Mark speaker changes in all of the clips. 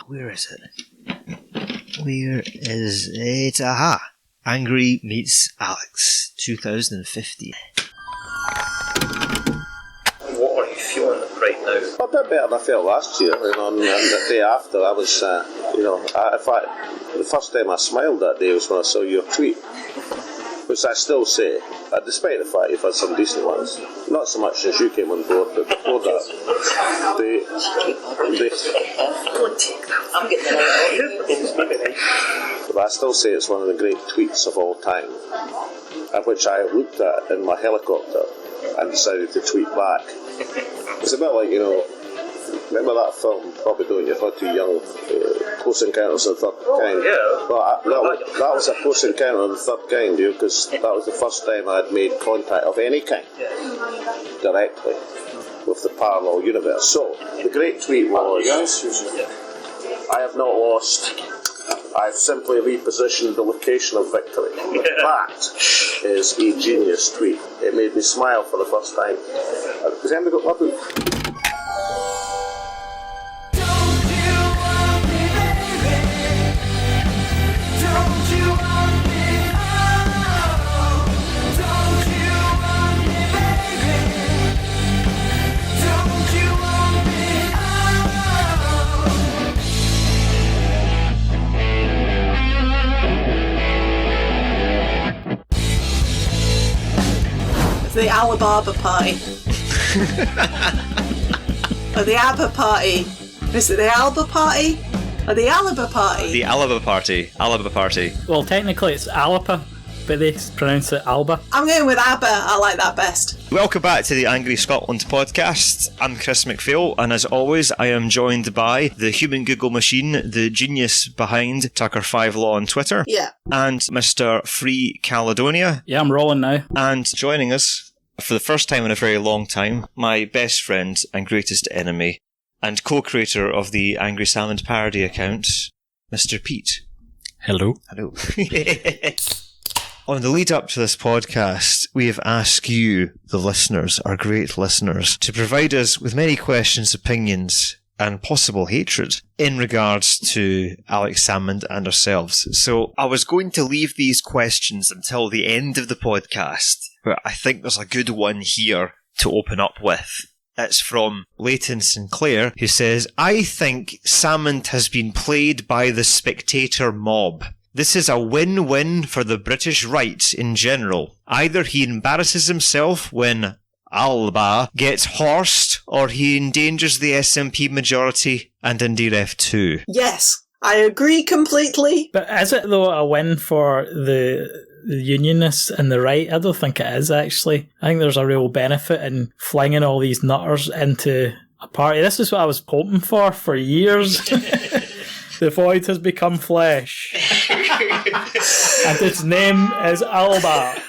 Speaker 1: Where is it? Where is it? Aha! Angry Meets Alex, 2015.
Speaker 2: What are you feeling right now?
Speaker 3: A bit better than I felt last year, and the day after I was, in fact, the first time I smiled that day was when I saw your tweet, which I still say, despite the fact you've had some decent ones, not so much since you came on board, but before that,
Speaker 2: I'm getting it.
Speaker 3: But I still say it's one of the great tweets of all time, at which I looked at in my helicopter and decided to tweet back. It's a bit like, remember that film, probably don't, you're not too young, Close Encounters of the Third Kind?
Speaker 2: Yeah.
Speaker 3: Well, that was a Close Encounter of the Third Kind, because that was the first time I'd made contact of any kind, directly, with the parallel universe. So, the great tweet was, I have not lost, I've simply repositioned the location of victory. That is a genius tweet. It made me smile for the first time. Has anybody got my book?
Speaker 4: The Alibaba party. Or the ABBA party. Is it the Alba party? Or the Alaba party?
Speaker 1: The Alaba party. Alaba party.
Speaker 5: Well, technically it's Alapa, but they pronounce it Alba.
Speaker 4: I'm going with ABBA. I like that best.
Speaker 1: Welcome back to the Angry Scotland podcast. I'm Chris McPhail, and as always, I am joined by the human Google machine, the genius behind Tucker5Law on Twitter.
Speaker 4: Yeah.
Speaker 1: And Mr. Free Caledonia.
Speaker 5: Yeah, I'm rolling now.
Speaker 1: And joining us, for the first time in a very long time, my best friend and greatest enemy, and co-creator of the Angry Salmond parody account, Mr. Pete.
Speaker 5: Hello.
Speaker 1: Hello. On the lead up to this podcast, we have asked you, the listeners, our great listeners, to provide us with many questions, opinions, and possible hatred in regards to Alex Salmond and ourselves. So I was going to leave these questions until the end of the podcast, but I think there's a good one here to open up with. It's from Leighton Sinclair, who says, I think Salmond has been played by the spectator mob. This is a win-win for the British right in general. Either he embarrasses himself when Alba gets horsed, or he endangers the SNP majority and Indy Ref too.
Speaker 4: Yes, I agree completely.
Speaker 5: But is it, though, a win for the unionists and the right? I don't think it is, actually. I think there's a real benefit in flinging all these nutters into a party. This is what I was hoping for years. The void has become flesh. And its name is Alba.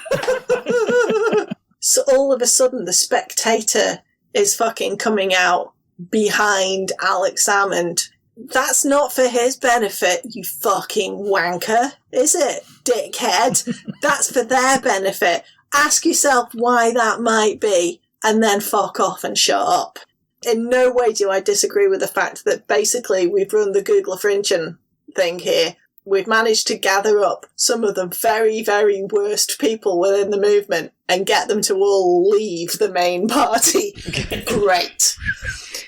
Speaker 4: So all of a sudden the spectator is fucking coming out behind Alex Salmond. That's not for his benefit, you fucking wanker, is it, dickhead? That's for their benefit. Ask yourself why that might be, and then fuck off and shut up. In no way do I disagree with the fact that basically we've run the Google Frinchen thing here. We've managed to gather up some of the very, very worst people within the movement and get them to all leave the main party. Great.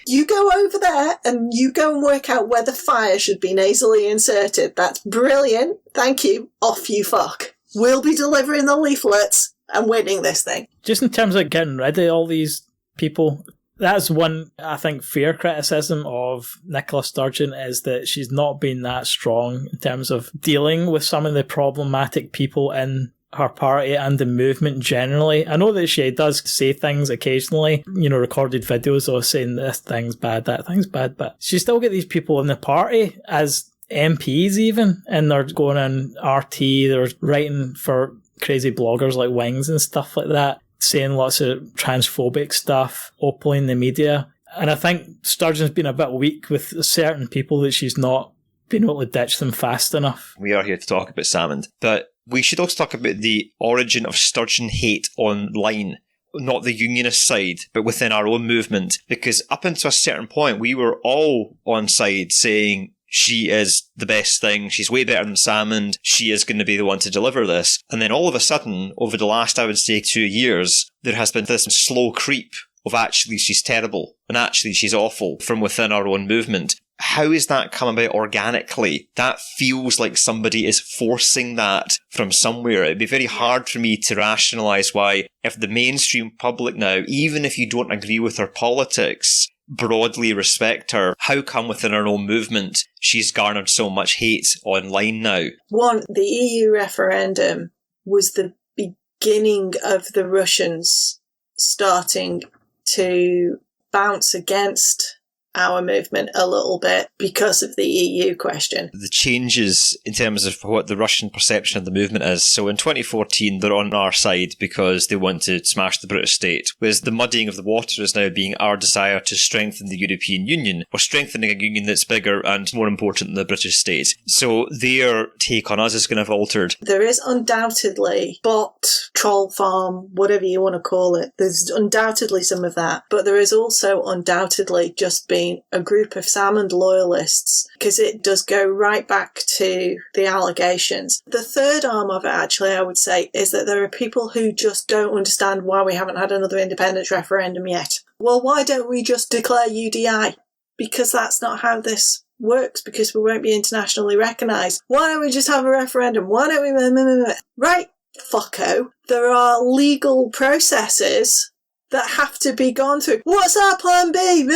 Speaker 4: You go over there and you go and work out where the fire should be nasally inserted. That's brilliant. Thank you. Off you fuck. We'll be delivering the leaflets and winning this thing.
Speaker 5: Just in terms of getting rid of all these people, that's one, I think, fair criticism of Nicola Sturgeon, is that she's not been that strong in terms of dealing with some of the problematic people in her party and the movement generally. I know that she does say things occasionally, recorded videos of saying this thing's bad, that thing's bad, but she still get these people in the party as MPs even, and they're going on RT, they're writing for crazy bloggers like Wings and stuff like that, saying lots of transphobic stuff openly in the media. And I think Sturgeon's been a bit weak with certain people, that she's not been able to ditch them fast enough.
Speaker 1: We are here to talk about Salmond, but we should also talk about the origin of Sturgeon hate online. Not the unionist side, but within our own movement. Because up until a certain point, we were all on side saying she is the best thing, she's way better than Salmond, she is going to be the one to deliver this. And then all of a sudden, over the last, I would say, 2 years, there has been this slow creep of actually she's terrible and actually she's awful from within our own movement. How is that come about organically? That feels like somebody is forcing that from somewhere. It'd be very hard for me to rationalise why, if the mainstream public now, even if you don't agree with her politics, broadly respect her, how come within her own movement she's garnered so much hate online now?
Speaker 4: One, the EU referendum was the beginning of the Russians starting to bounce against our movement a little bit because of the EU question.
Speaker 1: The changes in terms of what the Russian perception of the movement is. So in 2014, they're on our side because they want to smash the British state, whereas the muddying of the water is now being our desire to strengthen the European Union, or strengthening a union that's bigger and more important than the British state. So their take on us is going to have altered.
Speaker 4: There is undoubtedly bot, troll farm, whatever you want to call it. There's undoubtedly some of that, but there is also undoubtedly just being a group of Salmond loyalists, because it does go right back to the allegations. The third arm of it, actually, I would say, is that there are people who just don't understand why we haven't had another independence referendum yet. Well, why don't we just declare UDI? Because that's not how this works, because we won't be internationally recognised. Why don't we just have a referendum? Why don't we... Right, fucko. There are legal processes that have to be gone through. What's our plan B?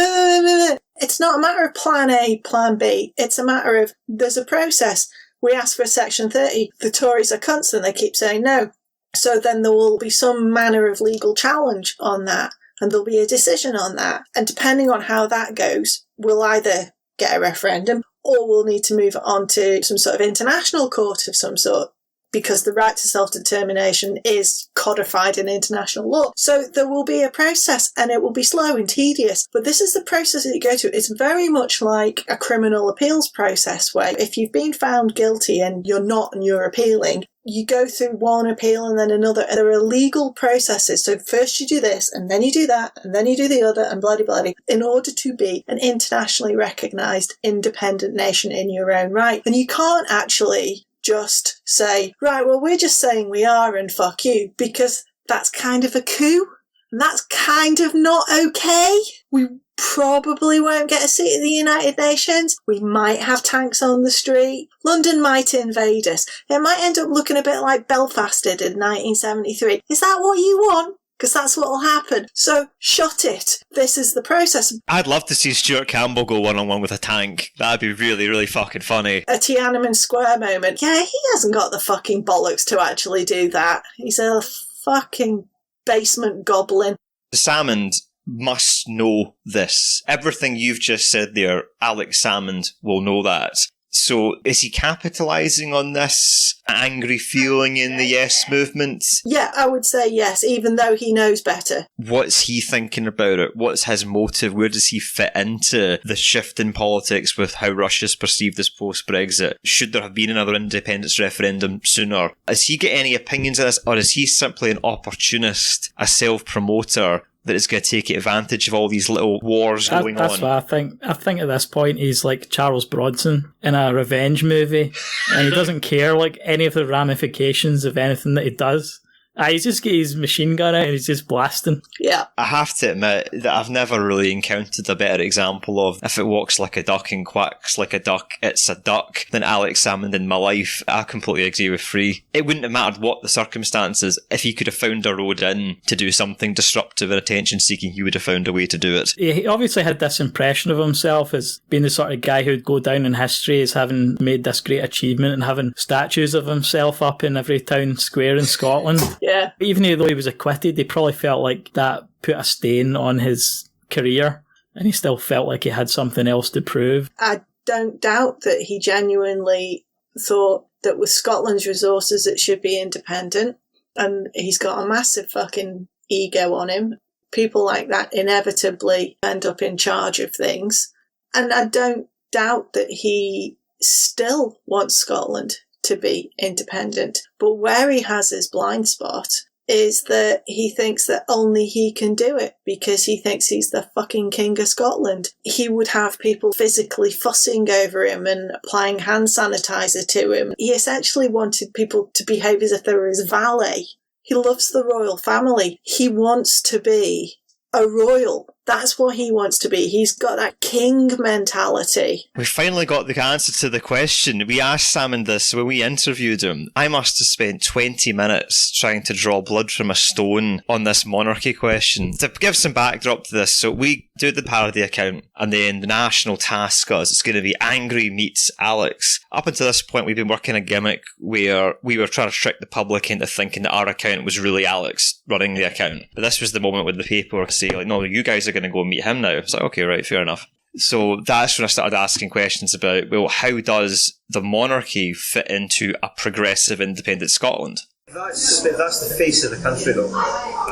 Speaker 4: It's not a matter of plan A, plan B. It's a matter of, there's a process. We ask for a Section 30. The Tories are cunts and they keep saying no. So then there will be some manner of legal challenge on that, and there'll be a decision on that. And depending on how that goes, we'll either get a referendum or we'll need to move it on to some sort of international court of some sort, because the right to self-determination is codified in international law. So there will be a process, and it will be slow and tedious. But this is the process that you go through. It's very much like a criminal appeals process, where if you've been found guilty and you're not and you're appealing, you go through one appeal and then another. And there are legal processes. So first you do this, and then you do that, and then you do the other, and bloody, in order to be an internationally recognised independent nation in your own right. And you can't actually just say, right, well, we're just saying we are and fuck you, because that's kind of a coup. And that's kind of not okay. We probably won't get a seat at the United Nations. We might have tanks on the street. London might invade us. It might end up looking a bit like Belfast did in 1973. Is that what you want? Because that's what will happen. So, shut it. This is the process.
Speaker 1: I'd love to see Stuart Campbell go one-on-one with a tank. That'd be really, really fucking funny.
Speaker 4: A Tiananmen Square moment. Yeah, he hasn't got the fucking bollocks to actually do that. He's a fucking basement goblin.
Speaker 1: Salmond must know this. Everything you've just said there, Alex Salmond will know that. So is he capitalising on this angry feeling in the Yes movement?
Speaker 4: Yeah, I would say yes, even though he knows better.
Speaker 1: What's he thinking about it? What's his motive? Where does he fit into the shift in politics with how Russia's perceived as post-Brexit? Should there have been another independence referendum sooner? Does he get any opinions of this, or is he simply an opportunist, a self-promoter that is going to take advantage of all these little wars going on?
Speaker 5: That's what I think. I think at this point he's like Charles Bronson in a revenge movie, and he doesn't care like any of the ramifications of anything that he does. He's just got his machine gun out and he's just blasting.
Speaker 4: Yeah.
Speaker 1: I have to admit that I've never really encountered a better example of if it walks like a duck and quacks like a duck, it's a duck, than Alex Salmond in my life. I completely agree with Free. It wouldn't have mattered what the circumstances. If he could have found a road in to do something disruptive and attention-seeking, he would have found a way to do it.
Speaker 5: He obviously had this impression of himself as being the sort of guy who'd go down in history as having made this great achievement and having statues of himself up in every town square in Scotland.
Speaker 4: Yeah.
Speaker 5: Even though he was acquitted, he probably felt like that put a stain on his career, and he still felt like he had something else to prove.
Speaker 4: I don't doubt that he genuinely thought that with Scotland's resources it should be independent, and he's got a massive fucking ego on him. People like that inevitably end up in charge of things, and I don't doubt that he still wants Scotland to be independent. But where he has his blind spot is that he thinks that only he can do it because he thinks he's the fucking King of Scotland. He would have people physically fussing over him and applying hand sanitizer to him. He essentially wanted people to behave as if they were his valet. He loves the royal family. He wants to be a royal. That's what he wants to be. He's got that king mentality.
Speaker 1: We finally got the answer to the question. We asked Salmond this when we interviewed him. I must have spent 20 minutes trying to draw blood from a stone on this monarchy question. To give some backdrop to this, so we do the parody account, and then the National task us. It's going to be Angry meets Alex. Up until this point, we've been working a gimmick where we were trying to trick the public into thinking that our account was really Alex running the account. But this was the moment when the paper say, like, no, you guys are going to go meet him now. It's like, okay, right, fair enough. So that's when I started asking questions about, well, how does the monarchy fit into a progressive independent Scotland?
Speaker 2: That's the face of the country, though.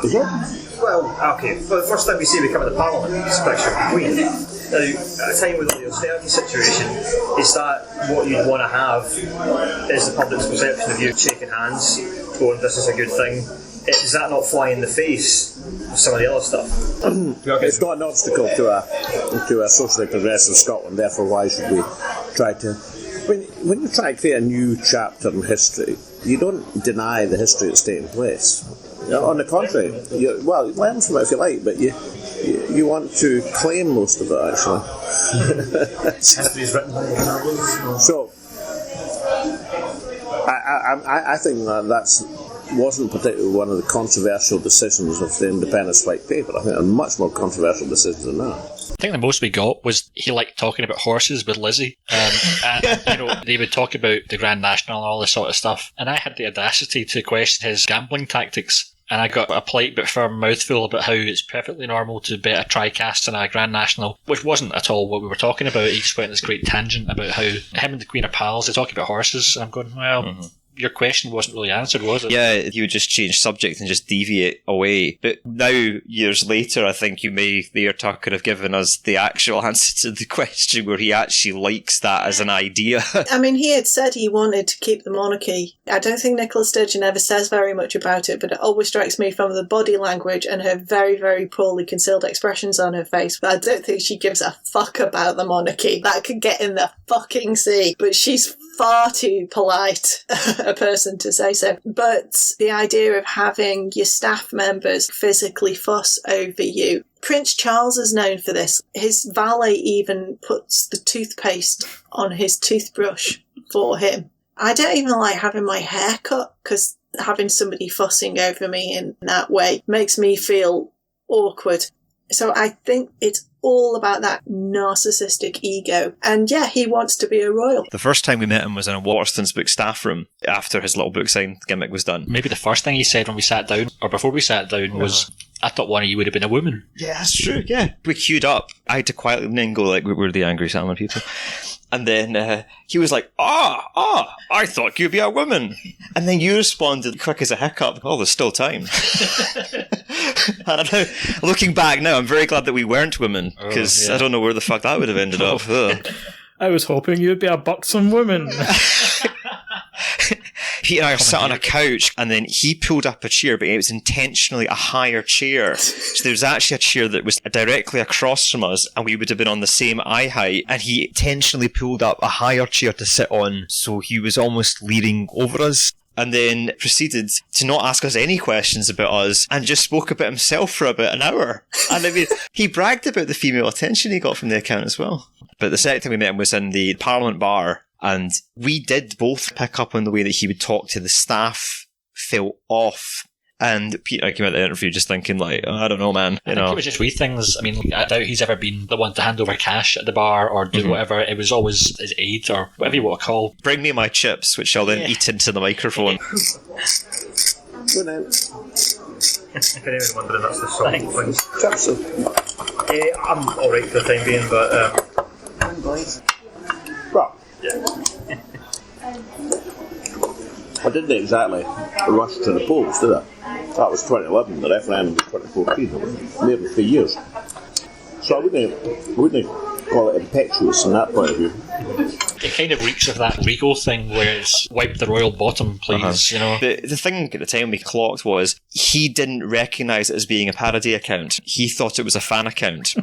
Speaker 3: Is it?
Speaker 2: Well, okay. For the first time we see we come into Parliament, it's a picture of the Queen. Now, at a time with the austerity situation, is that what you'd want to have? Is the public's perception of you shaking hands, going, this is a good thing? Does that not fly in the face of some of the other stuff?
Speaker 3: It's not an obstacle to a socially progressive Scotland, therefore why should we try to... When you try to create a new chapter in history, you don't deny the history that's taking place. On the contrary, learn from it if you like, but you want to claim most of it, actually.
Speaker 2: History's written by the
Speaker 3: So, I think that's wasn't particularly one of the controversial decisions of the Independence White Paper. I think there are much more controversial decisions than that.
Speaker 6: I think the most we got was he liked talking about horses with Lizzie. And they would talk about the Grand National and all this sort of stuff. And I had the audacity to question his gambling tactics. And I got a polite but firm mouthful about how it's perfectly normal to bet a tri-cast in a Grand National, which wasn't at all what we were talking about. He just went on this great tangent about how him and the Queen are pals. They're talking about horses. And I'm going, well... Mm-hmm. Your question wasn't really answered, was it?
Speaker 1: Yeah, you would just change subject and just deviate away. But now, years later, I think you may, there, Tucker, have given us the actual answer to the question where he actually likes that as an idea.
Speaker 4: I mean, he had said he wanted to keep the monarchy. I don't think Nicola Sturgeon ever says very much about it, but it always strikes me from the body language and her very, very poorly concealed expressions on her face. But I don't think she gives a fuck about the monarchy. That could get in the fucking sea. But she's far too polite a person to say so. But the idea of having your staff members physically fuss over you. Prince Charles is known for this. His valet even puts the toothpaste on his toothbrush for him. I don't even like having my hair cut because having somebody fussing over me in that way makes me feel awkward. So I think it's all about that narcissistic ego. And yeah, he wants to be a royal.
Speaker 1: The first time we met him was in a Waterston's book staff room after his little book sign gimmick was done.
Speaker 6: Maybe the first thing he said when we sat down, or before we sat down, was, I thought one of you would have been a woman.
Speaker 1: Yeah, that's true, yeah. We queued up. I had to quietly go like, we're the angry Salmond people. And then he was like, I thought you'd be a woman. And then you responded quick as a hiccup, oh, there's still time. And I know, looking back now, I'm very glad that we weren't women, because I don't know where the fuck that would have ended up.
Speaker 5: I was hoping you'd be a buxom woman.
Speaker 1: Pete and I are sat on a couch, and then he pulled up a chair, but it was intentionally a higher chair. So there was actually a chair that was directly across from us, and we would have been on the same eye height, and he intentionally pulled up a higher chair to sit on, so he was almost leaning over us. And then proceeded to not ask us any questions about us and just spoke about himself for about an hour. And I mean, he bragged about the female attention he got from the account as well. But the second time we met him was in the Parliament bar, and we did both pick up on the way that he would talk to the staff felt off. And Pete and I came out of the interview just thinking, like, I don't know, man.
Speaker 6: I think it was just wee things. I mean, I doubt he's ever been the one to hand over cash at the bar or do whatever. It was always his aide or whatever you want to call.
Speaker 1: Bring me my chips, which I'll then eat into the microphone.
Speaker 3: Good night.
Speaker 2: If anyone's wondering, that's the sort of thing.
Speaker 3: Chipsy.
Speaker 2: I'm alright for the time being, but...
Speaker 3: Well, I didn't exactly rush to the polls, did I? That was 2011, the referendum was 2014, it was nearly 3 years. So I wouldn't call it impetuous in that point of view.
Speaker 6: It kind of reeks of that Regal thing where it's wipe the royal bottom, please, you know.
Speaker 1: The thing at the time we clocked was he didn't recognise it as being a parody account. He thought it was a fan account.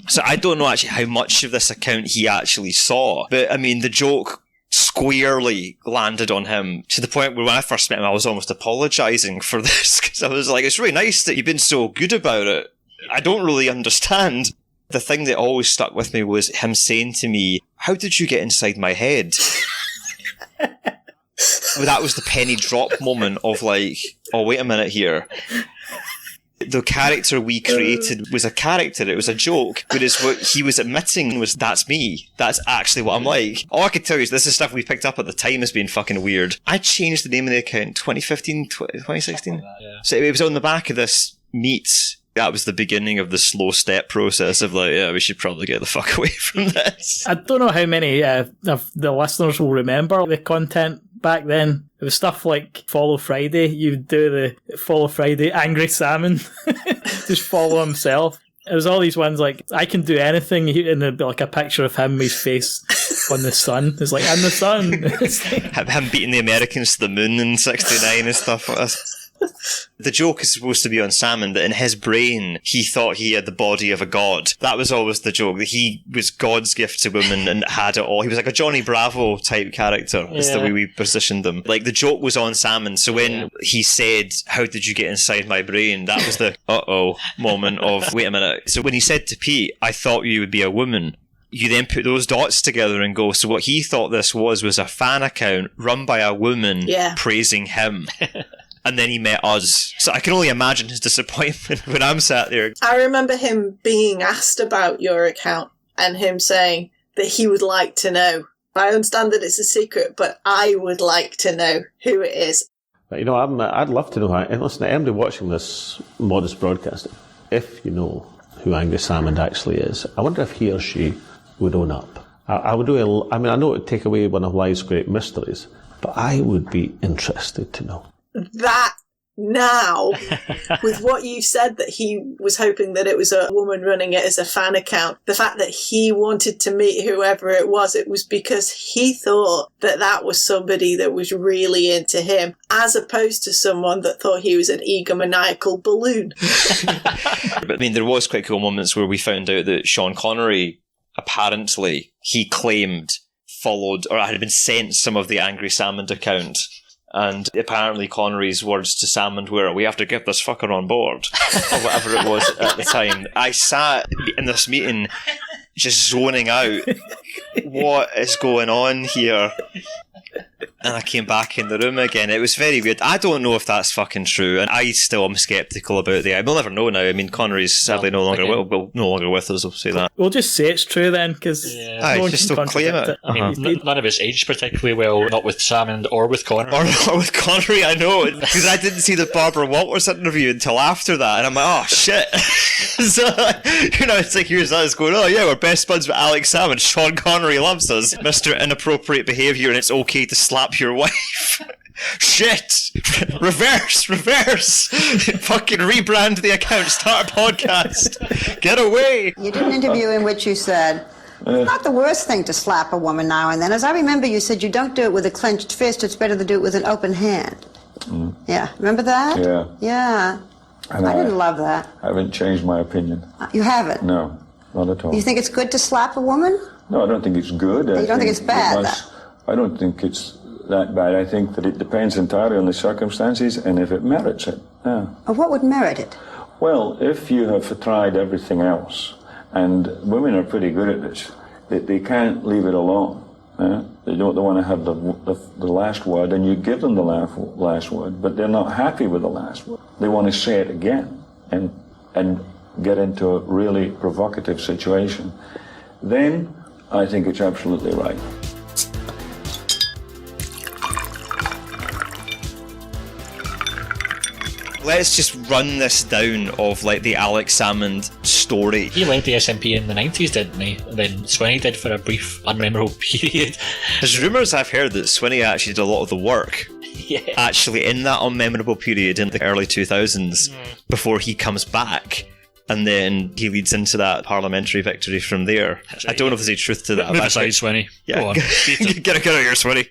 Speaker 1: So I don't know actually how much of this account he actually saw. But I mean, the joke squarely landed on him to the point where when I first met him, I was almost apologising for this because I was like, it's really nice that you've been so good about it. I don't really understand. The thing that always stuck with me was him saying to me, how did you get inside my head? Well, that was the penny drop moment of like, oh, wait a minute here. The character we created was a character, it was a joke, whereas what he was admitting was, that's me. That's actually what I'm like. All I can tell you is this is stuff we picked up at the time as being fucking weird. I changed the name of the account 2015, 2016? So it was on the back of this meet. That was the beginning of the slow step process of like, yeah, we should probably get the fuck away from this.
Speaker 5: I don't know how many of the listeners will remember the content back then. It was stuff like Follow Friday. You'd do the Follow Friday Angry Salmon. Just follow himself. It was all these ones like, I can do anything, and there'd be like a picture of him with his face on the sun. It's like, I'm the sun. It's like,
Speaker 1: him beating the Americans to the moon in 69 and stuff like that. The joke is supposed to be on Salmond that in his brain he thought he had the body of a god. That was always the joke, that he was God's gift to women and had it all. He was like a Johnny Bravo type character. That's the way we positioned them. Like, the joke was on Salmond, so when he said, how did you get inside my brain, that was the uh-oh moment of, wait a minute. So when he said to Pete, I thought you would be a woman, you then put those dots together and go, so what he thought this was a fan account run by a woman praising him. And then he met us. So I can only imagine his disappointment when I'm sat there.
Speaker 4: I remember him being asked about your account and him saying that he would like to know. I understand that it's a secret, but I would like to know who it is.
Speaker 3: You know, I'd love to know. And listen, anybody watching this modest broadcast, if you know who Angus Salmond actually is, I wonder if he or she would own up. I would do. I know it would take away one of life's great mysteries, but I would be interested to know.
Speaker 4: That now, with what you said, that he was hoping that it was a woman running it as a fan account, the fact that he wanted to meet whoever it was because he thought that that was somebody that was really into him, as opposed to someone that thought he was an egomaniacal balloon.
Speaker 1: But I mean, there was quite cool moments where we found out that Sean Connery, apparently, he claimed, followed or had been sent some of the Angry Salmond account. And apparently Connery's words to Salmond were, we have to get this fucker on board, or whatever it was at the time. I sat in this meeting just zoning out. What is going on here? And I came back in the room again. It was very weird. I don't know if that's fucking true, and I still am sceptical about the. We'll never know now. I mean, Connery's sadly no longer with us. I'll say that.
Speaker 5: We'll just say it's true then, because no one
Speaker 1: just
Speaker 5: can
Speaker 1: don't claim
Speaker 5: contradict
Speaker 1: it.
Speaker 6: I mean, none of us aged particularly well, not with Salmond or with Connery.
Speaker 1: Or with Connery, I know, because I didn't see the Barbara Walters interview until after that, and I'm like, oh shit. So, it's like here's us going, oh yeah, we're best buds with Alex Salmond. Sean Connery loves us, Mr. Inappropriate Behaviour, and it's okay to slap your wife. Shit! Reverse! Fucking rebrand the account, start a podcast. Get away!
Speaker 7: You did an interview in which you said, it's not the worst thing to slap a woman now and then. As I remember, you said you don't do it with a clenched fist, it's better to do it with an open hand. Mm. Yeah, remember that?
Speaker 8: Yeah.
Speaker 7: Yeah.
Speaker 8: And
Speaker 7: I didn't love that.
Speaker 8: I haven't changed my opinion.
Speaker 7: You haven't?
Speaker 8: No, not at all.
Speaker 7: You think it's good to slap a woman?
Speaker 8: No, I don't think it's good.
Speaker 7: You don't think it's bad?
Speaker 8: I don't think it's that bad. I think that it depends entirely on the circumstances and if it merits it. Yeah.
Speaker 7: What would merit it?
Speaker 8: Well, if you have tried everything else, and women are pretty good at this, they can't leave it alone. They want to have the last word, and you give them the last word, but they're not happy with the last word. They want to say it again and get into a really provocative situation. Then I think it's absolutely right.
Speaker 1: Let's just run this down of like the Alex Salmond story.
Speaker 6: He led the SNP in the 90s, didn't he? And then Swinney did for a brief, unmemorable period.
Speaker 1: There's rumours I've heard that Swinney actually did a lot of the work.
Speaker 6: Yeah.
Speaker 1: Actually, in that unmemorable period in the early 2000s, before he comes back. And then he leads into that parliamentary victory from there.
Speaker 6: Right,
Speaker 1: I don't know if there's any truth to that.
Speaker 6: Move aside, Swinney.
Speaker 1: Yeah.
Speaker 6: Go on.
Speaker 1: get out here, Swinney.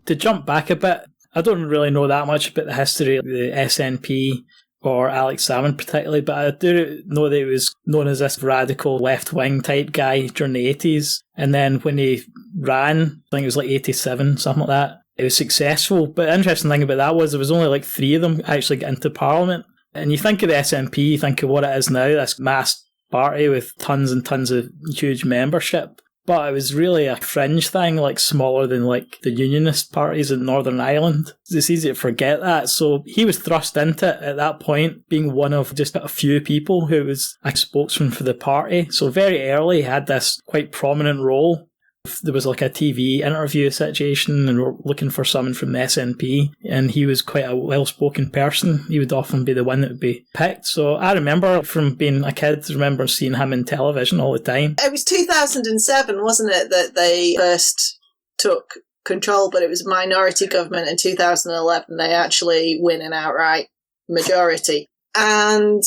Speaker 5: To jump back a bit, I don't really know that much about the history of the SNP or Alex Salmond particularly, but I do know that he was known as this radical left-wing type guy during the 80s. And then when he ran, I think it was like 87, something like that, it was successful. But the interesting thing about that was there was only like 3 of them actually get into Parliament. And you think of the SNP, you think of what it is now, this mass party with tons and tons of huge membership. But it was really a fringe thing, like smaller than like the unionist parties in Northern Ireland. It's easy to forget that. So he was thrust into it at that point, being one of just a few people who was a spokesman for the party. So very early he had this quite prominent role. There was like a TV interview situation and we're looking for someone from the SNP, and he was quite a well-spoken person. He would often be the one that would be picked. So I remember from being a kid, I remember seeing him in television all the time.
Speaker 4: It was 2007, wasn't it, that they first took control, but it was a minority government. In 2011 they actually win an outright majority. And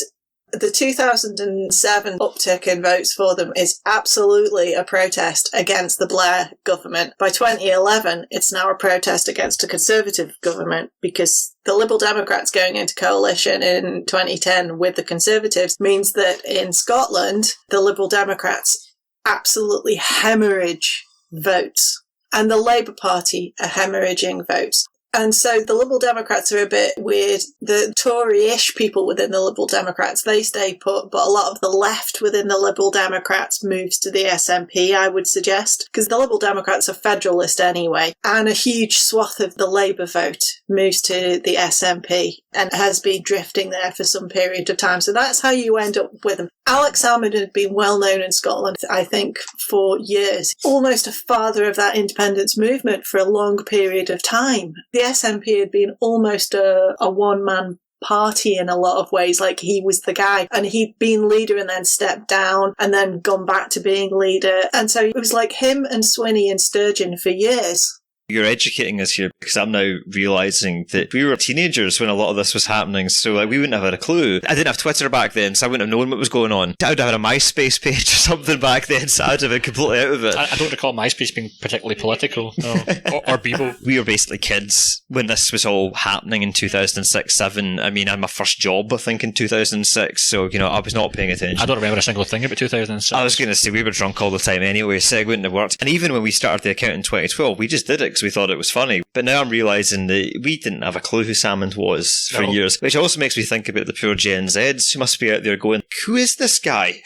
Speaker 4: the 2007 uptick in votes for them is absolutely a protest against the Blair government. By 2011, it's now a protest against a Conservative government, because the Liberal Democrats going into coalition in 2010 with the Conservatives means that in Scotland, the Liberal Democrats absolutely hemorrhage votes, and the Labour Party are hemorrhaging votes. And so the Liberal Democrats are a bit weird. The Tory-ish people within the Liberal Democrats, they stay put, but a lot of the left within the Liberal Democrats moves to the SNP, I would suggest, because the Liberal Democrats are federalist anyway, and a huge swath of the Labour vote moves to the SNP and has been drifting there for some period of time. So that's how you end up with them. Alex Salmond had been well known in Scotland, I think, for years. Almost a father of that independence movement for a long period of time. The SNP had been almost a one-man party in a lot of ways, like he was the guy, and he'd been leader and then stepped down and then gone back to being leader. And so it was like him and Swinney and Sturgeon for years.
Speaker 1: You're educating us here, because I'm now realising that we were teenagers when a lot of this was happening, so we wouldn't have had a clue. I didn't have Twitter back then, so I wouldn't have known what was going on. I would have had a MySpace page or something back then, so I'd have been completely out of it.
Speaker 6: I don't recall MySpace being particularly political, no. or Bebo.
Speaker 1: We were basically kids when this was all happening in 2006-07. I mean, I had my first job, I think, in 2006, so, I was not paying attention.
Speaker 6: I don't remember a single thing about 2006.
Speaker 1: I was going to say, we were drunk all the time anyway, so it wouldn't have worked. And even when we started the account in 2012, we just did it because we thought it was funny. But now I'm realising that we didn't have a clue who Salmond was for years, which also makes me think about the poor Gen Zs who must be out there going, who is this guy?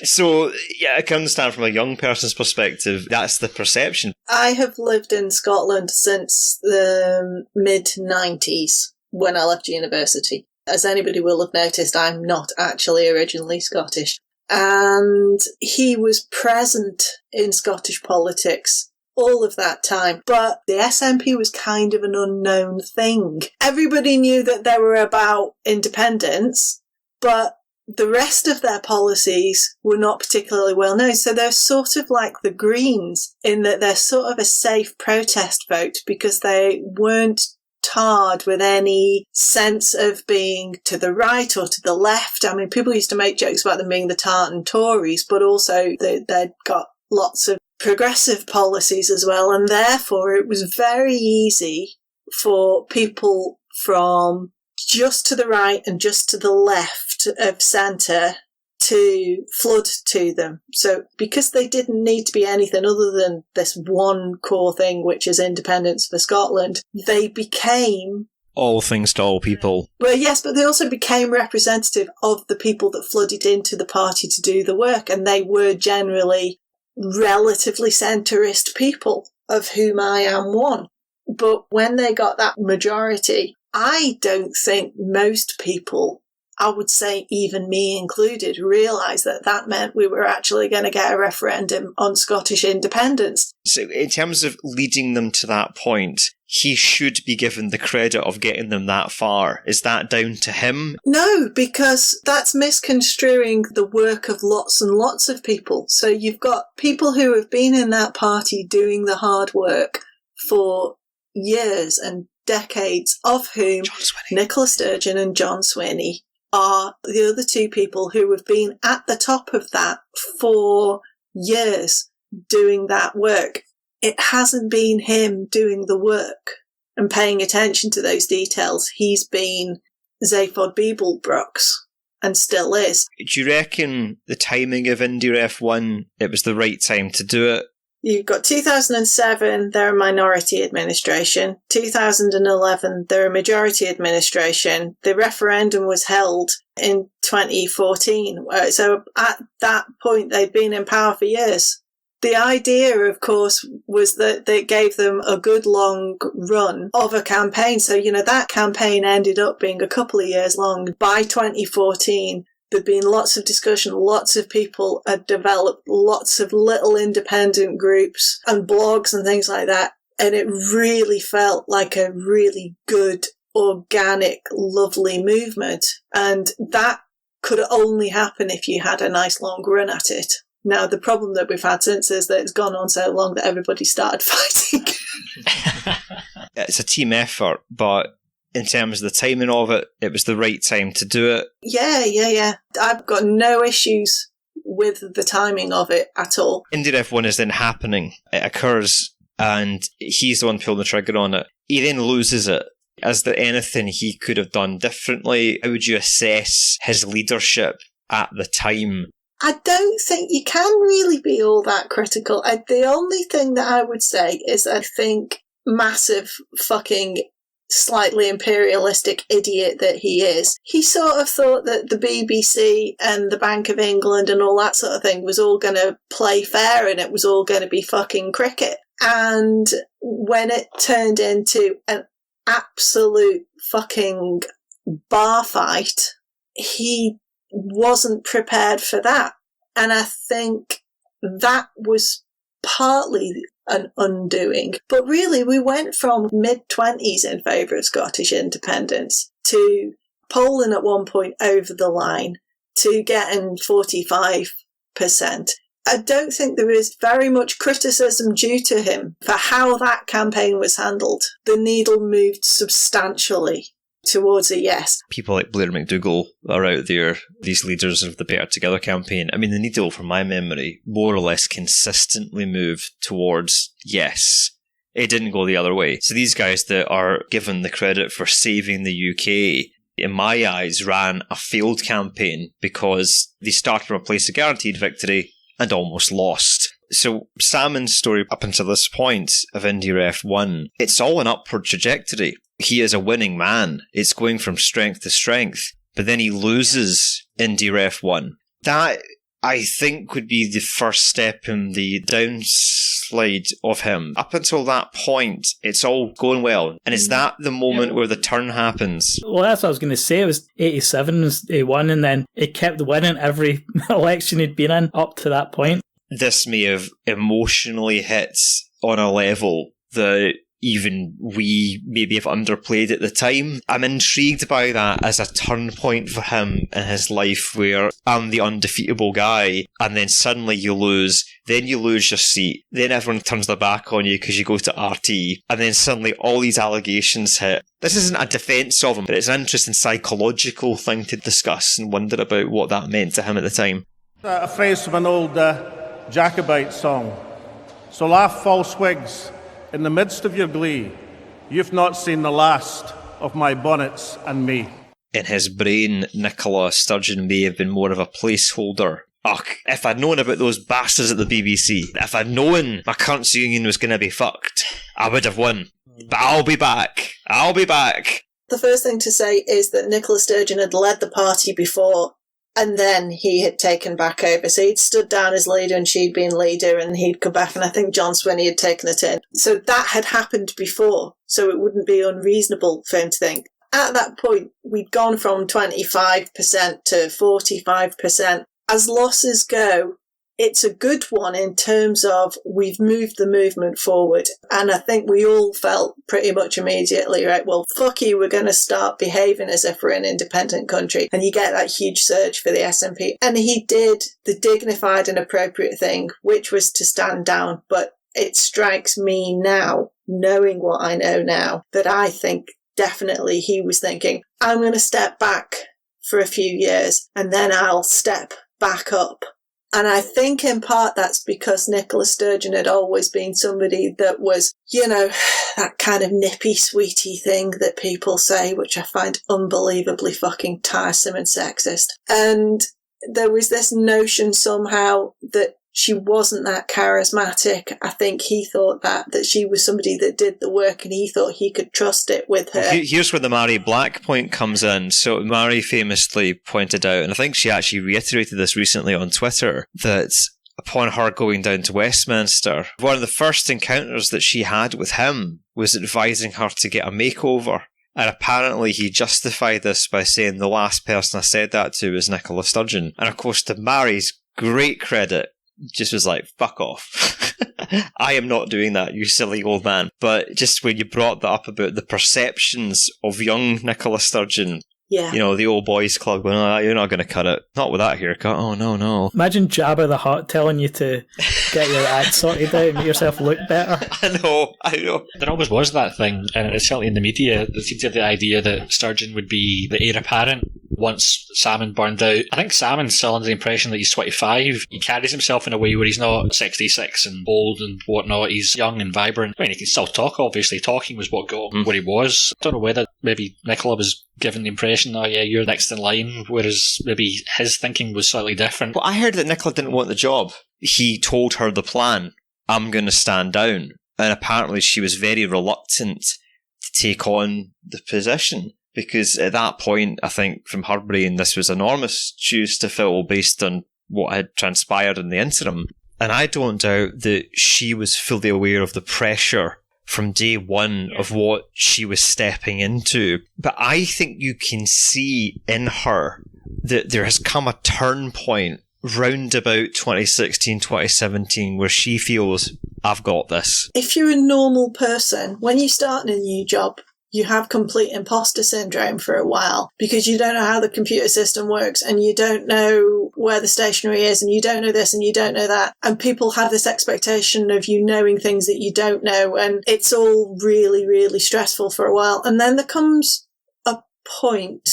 Speaker 1: So, yeah, I can understand from a young person's perspective, that's the perception.
Speaker 4: I have lived in Scotland since the mid-90s, when I left university. As anybody will have noticed, I'm not actually originally Scottish. And he was present in Scottish politics all of that time. But the SNP was kind of an unknown thing. Everybody knew that they were about independence, but the rest of their policies were not particularly well known. So they're sort of like the Greens, in that they're sort of a safe protest vote because they weren't tarred with any sense of being to the right or to the left. I mean, people used to make jokes about them being the tartan Tories, but also they'd got lots of progressive policies as well, and therefore it was very easy for people from just to the right and just to the left of centre to flood to them. So because they didn't need to be anything other than this one core thing, which is independence for Scotland, they became
Speaker 1: all things to all people.
Speaker 4: Well, yes, but they also became representative of the people that flooded into the party to do the work, and they were generally relatively centrist people, of whom I am one. But when they got that majority, I don't think most people, I would say even me included, realised that that meant we were actually going to get a referendum on Scottish independence.
Speaker 1: So in terms of leading them to that point, he should be given the credit of getting them that far. Is that down to him?
Speaker 4: No, because that's misconstruing the work of lots and lots of people. So you've got people who have been in that party doing the hard work for years and decades, of whom Nicola Sturgeon and John Swinney are the other two people who have been at the top of that for years doing that work. It hasn't been him doing the work and paying attention to those details. He's been Zaphod Beeblebrox and still is.
Speaker 1: Do you reckon the timing of Indy Ref 1, it was the right time to do it?
Speaker 4: You've got 2007, they're a minority administration. 2011, they're a majority administration. The referendum was held in 2014. So at that point, they'd been in power for years. The idea, of course, was that they gave them a good long run of a campaign. So, that campaign ended up being a couple of years long. By 2014, there'd been lots of discussion, lots of people had developed lots of little independent groups and blogs and things like that. And it really felt like a really good, organic, lovely movement. And that could only happen if you had a nice long run at it. Now, the problem that we've had since is that it's gone on so long that everybody started fighting.
Speaker 1: It's a team effort, but in terms of the timing of it, it was the right time to do it.
Speaker 4: Yeah. I've got no issues with the timing of it at all.
Speaker 1: Indy Ref 1 is then happening. It occurs, and he's the one pulling the trigger on it. He then loses it. Is there anything he could have done differently? How would you assess his leadership at the time?
Speaker 4: I don't think you can really be all that critical. The only thing that I would say is I think massive fucking slightly imperialistic idiot that he is, he sort of thought that the BBC and the Bank of England and all that sort of thing was all going to play fair and it was all going to be fucking cricket. And when it turned into an absolute fucking bar fight, he wasn't prepared for that. And I think that was partly an undoing. But really, we went from mid-20s in favour of Scottish independence to polling at one point over the line to getting 45%. I don't think there is very much criticism due to him for how that campaign was handled. The needle moved substantially towards a yes.
Speaker 1: People like Blair McDougall are out there, these leaders of the Better Together campaign. I mean, the needle, from my memory, more or less consistently moved towards yes. It didn't go the other way. So these guys that are given the credit for saving the UK, in my eyes, ran a failed campaign because they started from a place of guaranteed victory and almost lost. So Salmond's story up until this point of Indy Ref 1, it's all an upward trajectory. He is a winning man. It's going from strength to strength. But then he loses Indy Ref 1. That, I think, would be the first step in the downslide of him. Up until that point, it's all going well. And is that the moment where the turn happens?
Speaker 5: Well, that's what I was going to say. It was 87 was he won, and then he kept winning every election he'd been in up to that point.
Speaker 1: This may have emotionally hit on a level that even we maybe have underplayed at the time. I'm intrigued by that as a turn point for him in his life, where I'm the undefeatable guy, and then suddenly you lose, then you lose your seat, then everyone turns their back on you because you go to RT, and then suddenly all these allegations hit. This isn't a defence of him, but it's an interesting psychological thing to discuss and wonder about what that meant to him at the time.
Speaker 9: A phrase from an old Jacobite song. So laugh, false Whigs, in the midst of your glee, you've not seen the last of my bonnets and me.
Speaker 1: In his brain, Nicola Sturgeon may have been more of a placeholder. Ugh, if I'd known about those bastards at the BBC, if I'd known my currency union was going to be fucked, I would have won. But I'll be back. I'll be back.
Speaker 4: The first thing to say is that Nicola Sturgeon had led the party before, and then he had taken back over. So he'd stood down as leader and she'd been leader, and he'd come back, and I think John Swinney had taken it in. So that had happened before, so it wouldn't be unreasonable for him to think. At that point, we'd gone from 25% to 45%. As losses go, it's a good one in terms of we've moved the movement forward. And I think we all felt pretty much immediately, right, well, fuck you, we're going to start behaving as if we're an independent country. And you get that huge surge for the SNP. And he did the dignified and appropriate thing, which was to stand down. But it strikes me now, knowing what I know now, that I think definitely he was thinking, I'm going to step back for a few years and then I'll step back up. And I think in part that's because Nicola Sturgeon had always been somebody that was, you know, that kind of nippy sweetie thing that people say, which I find unbelievably fucking tiresome and sexist. And there was this notion somehow that she wasn't that charismatic. I think he thought that she was somebody that did the work and he thought he could trust it with her.
Speaker 1: Here's where the Mary Black point comes in. So Mary famously pointed out, and I think she actually reiterated this recently on Twitter, that upon her going down to Westminster, one of the first encounters that she had with him was advising her to get a makeover. And apparently he justified this by saying the last person I said that to was Nicola Sturgeon. And of course, to Mary's great credit, just was like, fuck off. I am not doing that, you silly old man. But just when you brought that up about the perceptions of young Nicola Sturgeon,
Speaker 4: yeah,
Speaker 1: you know, the old boys club going, oh, you're not going to cut it. Not with that haircut. Oh, no.
Speaker 5: Imagine Jabba the Hutt telling you to get your act sorted out and make yourself look better.
Speaker 1: I know.
Speaker 6: There always was that thing, and it's certainly in the media, there seems to have the idea that Sturgeon would be the heir apparent once Salmond burned out. I think Salmond's still under the impression that he's 25. He carries himself in a way where he's not 66 and old and whatnot. He's young and vibrant. I mean, he can still talk, obviously. Talking was what got him where he was. I don't know whether maybe Nicola was given the impression, oh yeah, you're next in line, whereas maybe his thinking was slightly different.
Speaker 1: Well, I heard that Nicola didn't want the job. He told her the plan. I'm going to stand down. And apparently she was very reluctant to take on the position. Because at that point, I think from her brain, this was enormous shoes to fill based on what had transpired in the interim. And I don't doubt that she was fully aware of the pressure from day one of what she was stepping into. But I think you can see in her that there has come a turn point round about 2016, 2017, where she feels, I've got this.
Speaker 4: If you're a normal person, when you start in a new job, you have complete imposter syndrome for a while because you don't know how the computer system works and you don't know where the stationery is and you don't know this and you don't know that. And people have this expectation of you knowing things that you don't know, and it's all really, really stressful for a while. And then there comes a point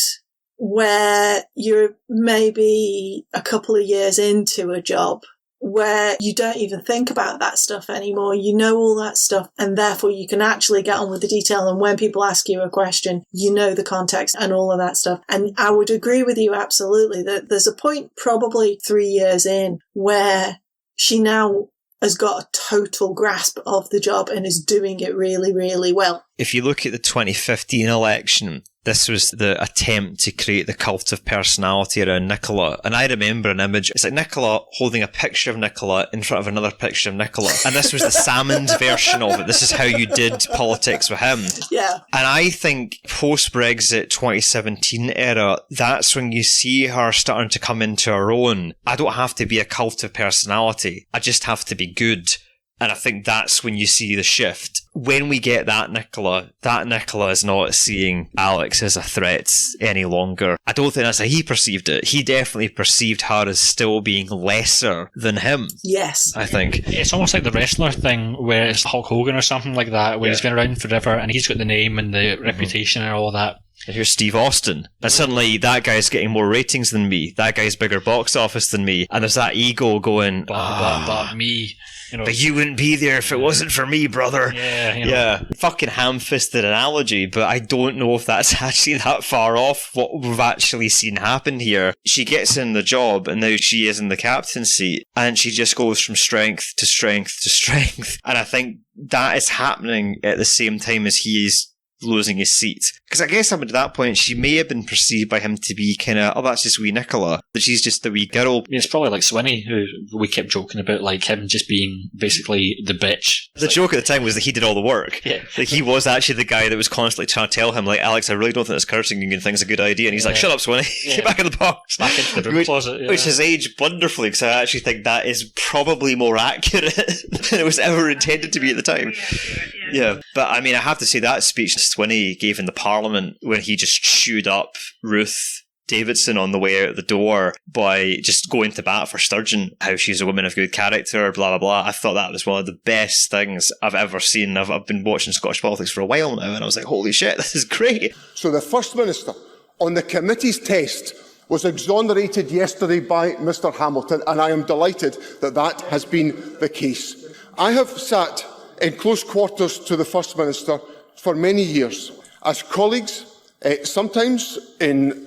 Speaker 4: where you're maybe a couple of years into a job where you don't even think about that stuff anymore. You know all that stuff, and therefore you can actually get on with the detail. And when people ask you a question, you know the context and all of that stuff. And I would agree with you absolutely that there's a point probably 3 years in where she now has got a total grasp of the job and is doing it really, really well.
Speaker 1: If you look at the 2015 election, this was the attempt to create the cult of personality around Nicola. And I remember an image. It's like Nicola holding a picture of Nicola in front of another picture of Nicola. And this was the Salmond version of it. This is how you did politics with him.
Speaker 4: Yeah.
Speaker 1: And I think post-Brexit 2017 era, that's when you see her starting to come into her own. I don't have to be a cult of personality. I just have to be good. And I think that's when you see the shift. When we get that Nicola is not seeing Alex as a threat any longer. I don't think that's how he perceived it. He definitely perceived her as still being lesser than him.
Speaker 4: Yes.
Speaker 1: I think.
Speaker 6: It's almost like the wrestler thing where it's Hulk Hogan or something like that, where he's been around forever and he's got the name and the reputation and all that.
Speaker 1: And here's Steve Austin. And suddenly that guy's getting more ratings than me. That guy's bigger box office than me. And there's that ego going,
Speaker 6: but me. You know,
Speaker 1: but you wouldn't be there if it wasn't for me, brother.
Speaker 6: Yeah, you know.
Speaker 1: Yeah. Fucking ham-fisted analogy, but I don't know if that's actually that far off what we've actually seen happen here. She gets in the job and now she is in the captaincy and she just goes from strength to strength to strength. And I think that is happening at the same time as he is losing his seat. Because I guess up to that point, she may have been perceived by him to be kind of, oh, that's just wee Nicola. That she's just the wee girl.
Speaker 6: I mean, it's probably like Swinney, who we kept joking about, like him just being basically the bitch.
Speaker 1: The joke at the time was that he did all the work.
Speaker 6: Yeah.
Speaker 1: Like he was actually the guy that was constantly trying to tell him, like, Alex, I really don't think this cursing union thing's a good idea. And he's like, shut up, Swinney. Get back in the box.
Speaker 6: Back into the broom closet. Yeah.
Speaker 1: Which has aged wonderfully, because I actually think that is probably more accurate than it was ever intended to be at the time. Yeah. But I mean, I have to say that speech Swinney gave in the Parliament when he just chewed up Ruth Davidson on the way out the door by just going to bat for Sturgeon, how she's a woman of good character, blah, blah, blah. I thought that was one of the best things I've ever seen. I've been watching Scottish politics for a while now, and I was like, holy shit, this is great.
Speaker 10: So the First Minister, on the committee's test was exonerated yesterday by Mr Hamilton, and I am delighted that that has been the case. I have sat in close quarters to the First Minister for many years as colleagues, sometimes in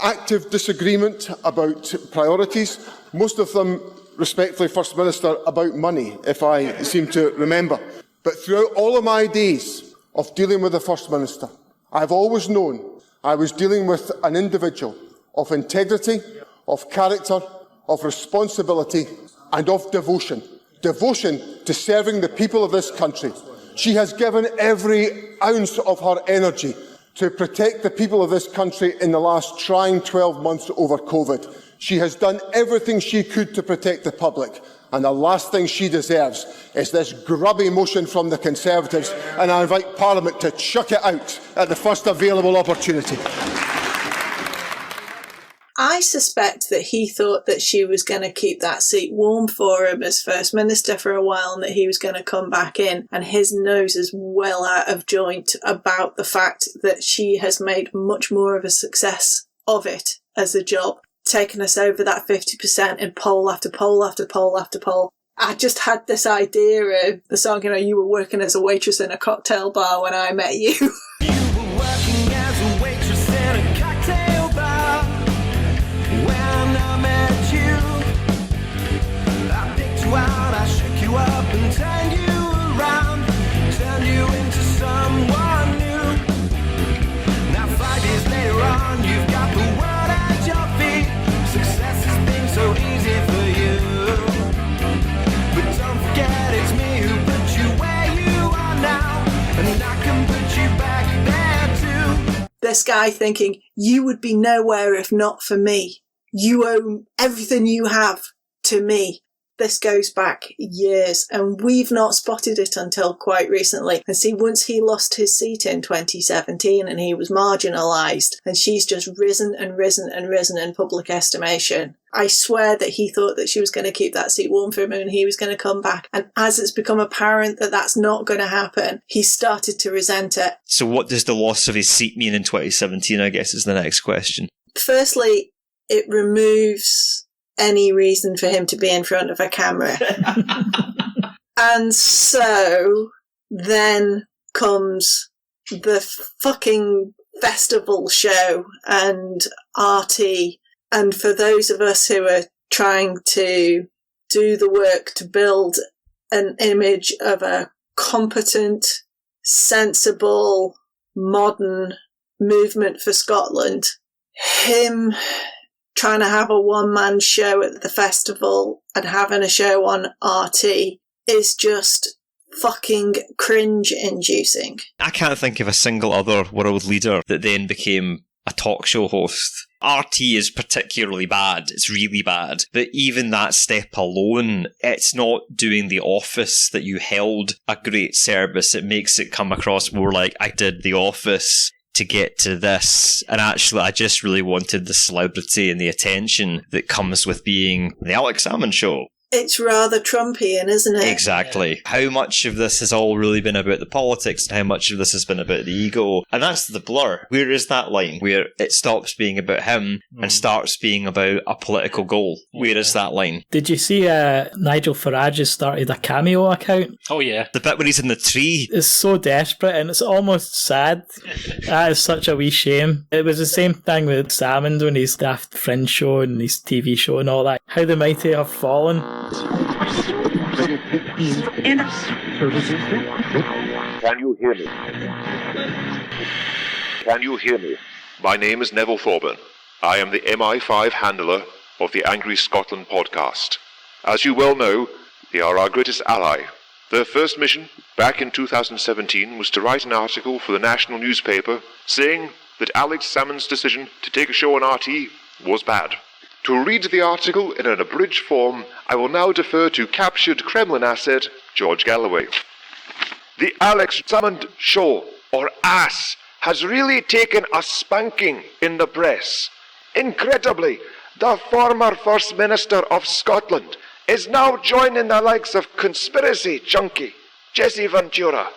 Speaker 10: active disagreement about priorities, most of them, respectfully, First Minister, about money, if I seem to remember. But throughout all of my days of dealing with the First Minister, I have always known I was dealing with an individual of integrity, of character, of responsibility and of devotion. Devotion to serving the people of this country. She has given every ounce of her energy to protect the people of this country in the last trying 12 months over COVID. She has done everything she could to protect the public. And the last thing she deserves is this grubby motion from the Conservatives, and I invite Parliament to chuck it out at the first available opportunity.
Speaker 4: I suspect that he thought that she was going to keep that seat warm for him as First Minister for a while and that he was going to come back in, and his nose is well out of joint about the fact that she has made much more of a success of it as a job, taking us over that 50% in poll after poll after poll after poll. I just had this idea of the song, you were working as a waitress in a cocktail bar when I met you.
Speaker 11: You were working as a waitress in a cocktail bar when I met you. I picked you out, I shook you up and turned you around, turned you into someone new. Now 5 years later on, you've got the world at your feet. Success has been so easy for you. But don't forget it's me who put you where you are now, and I can put you back there too.
Speaker 4: This guy thinking, you would be nowhere if not for me. You owe everything you have to me. This goes back years, and we've not spotted it until quite recently. And see, once he lost his seat in 2017 and he was marginalised, and she's just risen and risen and risen in public estimation. I swear that he thought that she was going to keep that seat warm for him and he was going to come back. And as it's become apparent that that's not going to happen, he started to resent it.
Speaker 1: So what does the loss of his seat mean in 2017, I guess, is the next question.
Speaker 4: Firstly, it removes any reason for him to be in front of a camera. And so then comes the fucking festival show and RT. And for those of us who are trying to do the work to build an image of a competent, sensible, modern movement for Scotland, him trying to have a one-man show at the festival and having a show on RT is just fucking cringe-inducing.
Speaker 1: I can't think of a single other world leader that then became a talk show host. RT is particularly bad. It's really bad. But even that step alone, it's not doing The Office that you held a great service. It makes it come across more like I did The Office to get to this. And actually, I just really wanted the celebrity and the attention that comes with being the Alex Salmond Show.
Speaker 4: It's rather Trumpian, isn't it?
Speaker 1: Exactly. Yeah. How much of this has all really been about the politics and how much of this has been about the ego? And that's the blur. Where is that line where it stops being about him and starts being about a political goal? Where is that line?
Speaker 5: Did you see Nigel Farage has started a Cameo account?
Speaker 6: Oh, yeah.
Speaker 1: The bit where he's in the tree.
Speaker 5: It's so desperate and it's almost sad. That is such a wee shame. It was the same thing with Salmond when his Daft Fringe show and his TV show and all that. How the mighty have fallen.
Speaker 12: Can you hear me? Can you hear me? My name is Neville Thorburn. I am the MI5 handler of the Angry Scotland podcast. As you well know, they are our greatest ally. Their first mission, back in 2017, was to write an article for the national newspaper saying that Alex Salmond's decision to take a show on RT was bad. To read the article in an abridged form, I will now defer to captured Kremlin asset, George Galloway. The Alex Salmond Show, or ASS, has really taken a spanking in the press. Incredibly, the former First Minister of Scotland is now joining the likes of conspiracy junkie Jesse Ventura,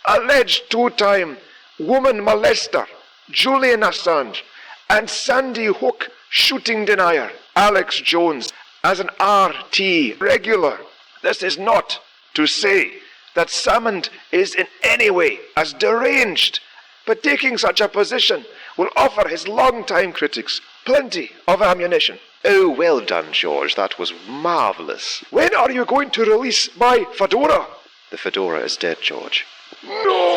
Speaker 12: alleged two-time woman molester Julian Assange, and Sandy Hook shooting denier, Alex Jones, as an RT regular. This is not to say that Salmond is in any way as deranged, but taking such a position will offer his long-time critics plenty of ammunition. Oh, well done, George. That was marvellous. When are you going to release my fedora? The fedora is dead, George. No!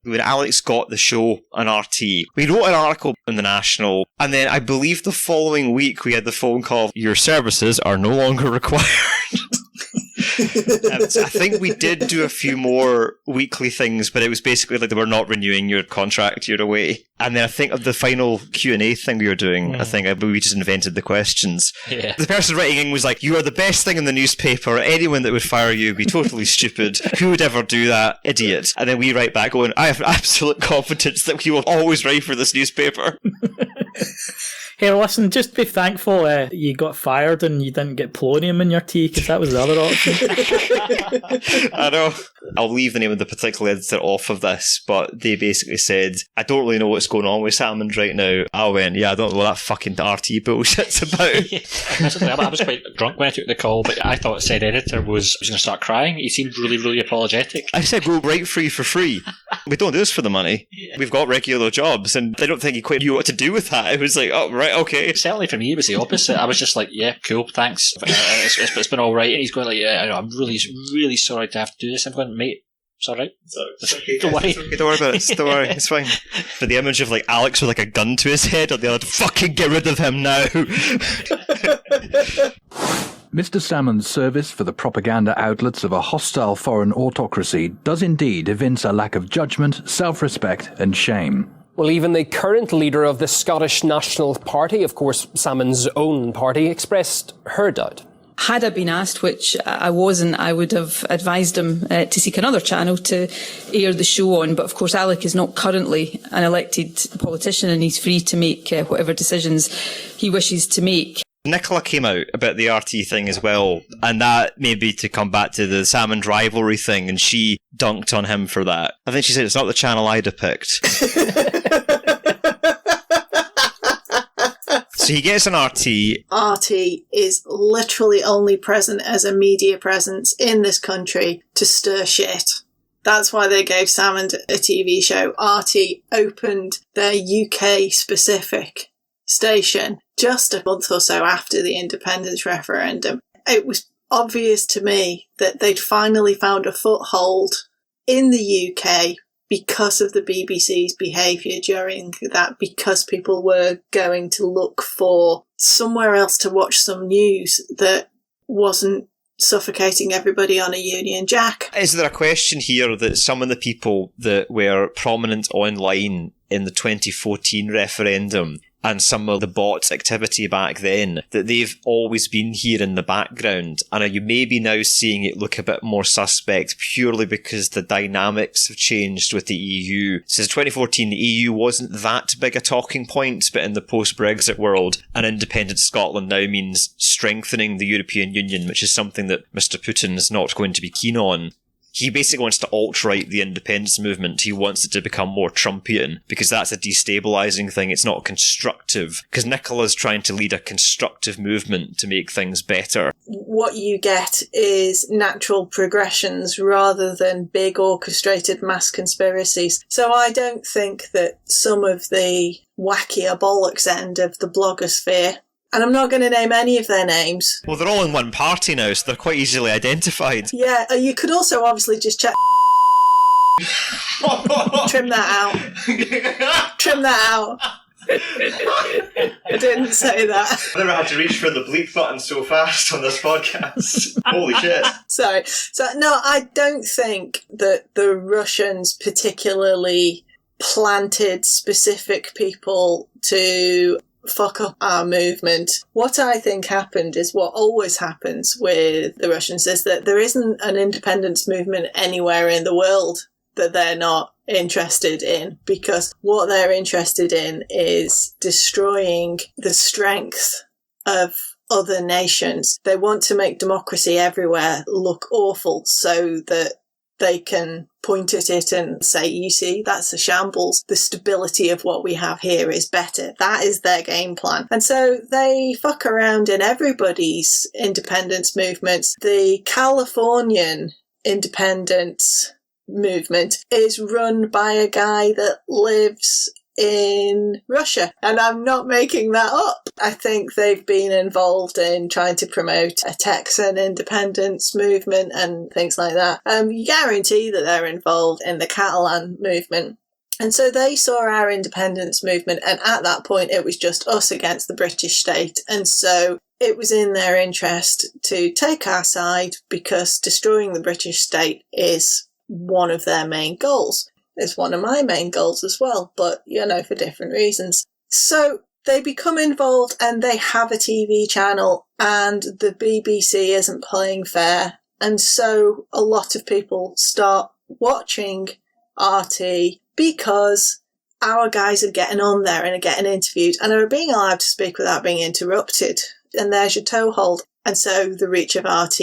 Speaker 1: When Alex got the show on RT, we wrote an article in the National, and then I believe the following week we had the phone call, your services are no longer required. So I think we did do a few more weekly things, but it was basically like they were not renewing your contract, you're away. And then I think of the final Q&A thing we were doing, I think we just invented the questions.
Speaker 6: Yeah.
Speaker 1: The person writing in was like, you are the best thing in the newspaper. Anyone that would fire you would be totally stupid. Who would ever do that? Idiot. And then we write back going, I have absolute confidence that you will always write for this newspaper.
Speaker 5: Hey, listen, just be thankful you got fired and you didn't get polonium in your tea, because that was the other option.
Speaker 1: I know. I'll leave the name of the particular editor off of this, but they basically said, I don't really know what's going on with Salmond right now. I went, yeah, I don't know what that fucking RT bullshit's about.
Speaker 6: I was quite drunk when I took the call, but I thought said editor was going to start crying. He seemed really, really apologetic.
Speaker 1: I said, go write free for free. We don't do this for the money. We've got regular jobs, and I don't think he quite knew what to do with that. It was like, oh, right, okay.
Speaker 6: Certainly for me, it was the opposite. I was just like, yeah, cool, thanks. It's been all right. And he's going like, yeah, I know, I'm really, really sorry to have to do this. I'm going, mate, it's all right.
Speaker 1: It's okay.
Speaker 6: Don't worry.
Speaker 1: It's okay. Don't worry about it. Don't worry. It's fine. But the image of like Alex with like a gun to his head on the other, fucking get rid of him now.
Speaker 13: Mr. Salmond's service for the propaganda outlets of a hostile foreign autocracy does indeed evince a lack of judgment, self-respect and shame.
Speaker 14: Well, even the current leader of the Scottish National Party, of course Salmond's own party, expressed her doubt.
Speaker 15: Had I been asked, which I wasn't, I would have advised him to seek another channel to air the show on. But of course, Alec is not currently an elected politician and he's free to make whatever decisions he wishes to make.
Speaker 1: Nicola came out about the RT thing as well, and that maybe to come back to the Salmond rivalry thing, and she dunked on him for that. I think she said it's not the channel I'd have picked. So he gets an RT.
Speaker 4: RT is literally only present as a media presence in this country to stir shit. That's why they gave Salmond a TV show. RT opened their UK-specific station just a month or so after the independence referendum. It was obvious to me that they'd finally found a foothold in the UK because of the BBC's behaviour during that, because people were going to look for somewhere else to watch some news that wasn't suffocating everybody on a Union Jack.
Speaker 1: Is there a question here that some of the people that were prominent online in the 2014 referendum and some of the bot activity back then, that they've always been here in the background, and are you maybe now seeing it look a bit more suspect purely because the dynamics have changed with the EU? Since 2014, the EU wasn't that big a talking point, but in the post-Brexit world, an independent Scotland now means strengthening the European Union, which is something that Mr. Putin is not going to be keen on. He basically wants to alt-right the independence movement. He wants it to become more Trumpian, because that's a destabilising thing. It's not constructive. Because Nicola's trying to lead a constructive movement to make things better.
Speaker 4: What you get is natural progressions rather than big orchestrated mass conspiracies. So I don't think that some of the wackier bollocks end of the blogosphere, and I'm not going to name any of their names.
Speaker 1: Well, they're all in one party now, so they're quite easily identified.
Speaker 4: Yeah, you could also obviously just check. Trim that out. Trim that out. I didn't say that.
Speaker 1: I've never had to reach for the bleep button so fast on this podcast. Holy shit.
Speaker 4: Sorry. So, no, I don't think that the Russians particularly planted specific people to fuck up our movement. What I think happened is what always happens with the Russians, is that there isn't an independence movement anywhere in the world that they're not interested in, because what they're interested in is destroying the strength of other nations. They want to make democracy everywhere look awful so that they can point at it and say, you see, that's a shambles. The stability of what we have here is better. That is their game plan. And so they fuck around in everybody's independence movements. The Californian independence movement is run by a guy that lives in Russia, and I'm not making that up. I think they've been involved in trying to promote a Texan independence movement and things like that. You guarantee that they're involved in the Catalan movement. And so they saw our independence movement, and at that point it was just us against the British state. And so it was in their interest to take our side, because destroying the British state is one of their main goals. It's one of my main goals as well, but, for different reasons. So they become involved, and they have a TV channel, and the BBC isn't playing fair. And so a lot of people start watching RT because our guys are getting on there and are getting interviewed and are being allowed to speak without being interrupted. And there's your toehold. And so the reach of RT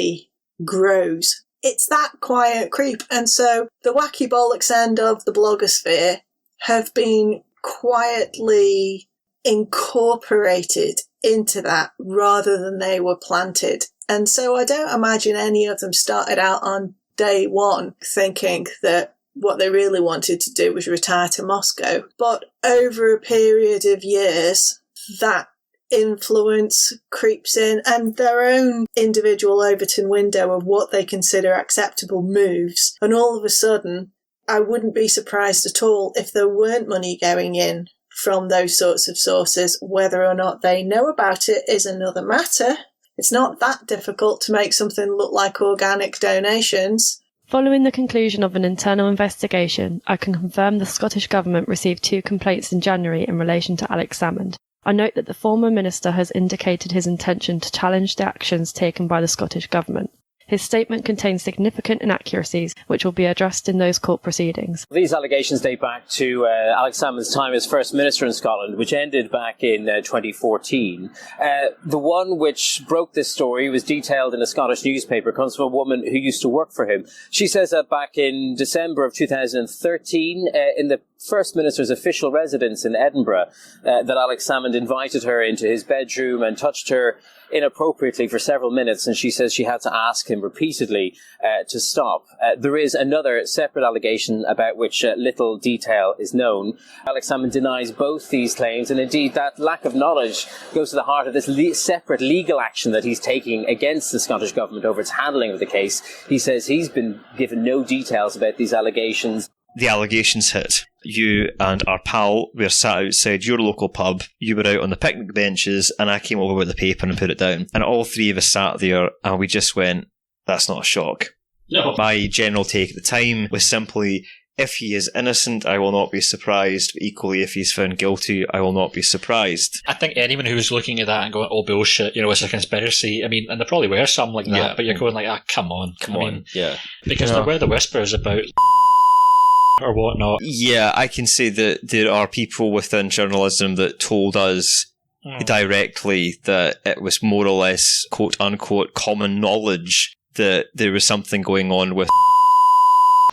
Speaker 4: grows. It's that quiet creep. And so the wacky bollocks end of the blogosphere have been quietly incorporated into that rather than they were planted. And so I don't imagine any of them started out on day one thinking that what they really wanted to do was retire to Moscow. But over a period of years, that influence creeps in, and their own individual Overton window of what they consider acceptable moves. And all of a sudden, I wouldn't be surprised at all if there weren't money going in from those sorts of sources. Whether or not they know about it is another matter. It's not that difficult to make something look like organic donations.
Speaker 16: Following the conclusion of an internal investigation, I can confirm the Scottish Government received 2 complaints in January in relation to Alex Salmond. I note that the former minister has indicated his intention to challenge the actions taken by the Scottish Government. His statement contains significant inaccuracies, which will be addressed in those court proceedings.
Speaker 17: These allegations date back to Alex Salmond's time as First Minister in Scotland, which ended back in 2014. The one which broke this story was detailed in a Scottish newspaper, comes from a woman who used to work for him. She says that back in December of 2013, in the First Minister's official residence in Edinburgh, that Alex Salmond invited her into his bedroom and touched her inappropriately for several minutes, and she says she had to ask him repeatedly to stop. There is another separate allegation about which little detail is known. Alex Salmond denies both these claims, and indeed that lack of knowledge goes to the heart of this separate legal action that he's taking against the Scottish Government over its handling of the case. He says he's been given no details about these allegations.
Speaker 1: The allegations hit. You and our pal were sat outside your local pub. You were out on the picnic benches, and I came over with the paper and put it down. And all 3 of us sat there, and we just went, that's not a shock.
Speaker 6: No.
Speaker 1: My general take at the time was simply, if he is innocent, I will not be surprised. But equally, if he's found guilty, I will not be surprised.
Speaker 6: I think anyone who's looking at that and going, oh, bullshit, it's a conspiracy. I mean, and there probably were some like that, but you're going like, come on.
Speaker 1: Yeah.
Speaker 6: Because there were the whispers about or whatnot.
Speaker 1: Yeah, I can say that there are people within journalism that told us directly that it was more or less, quote unquote, common knowledge that there was something going on with.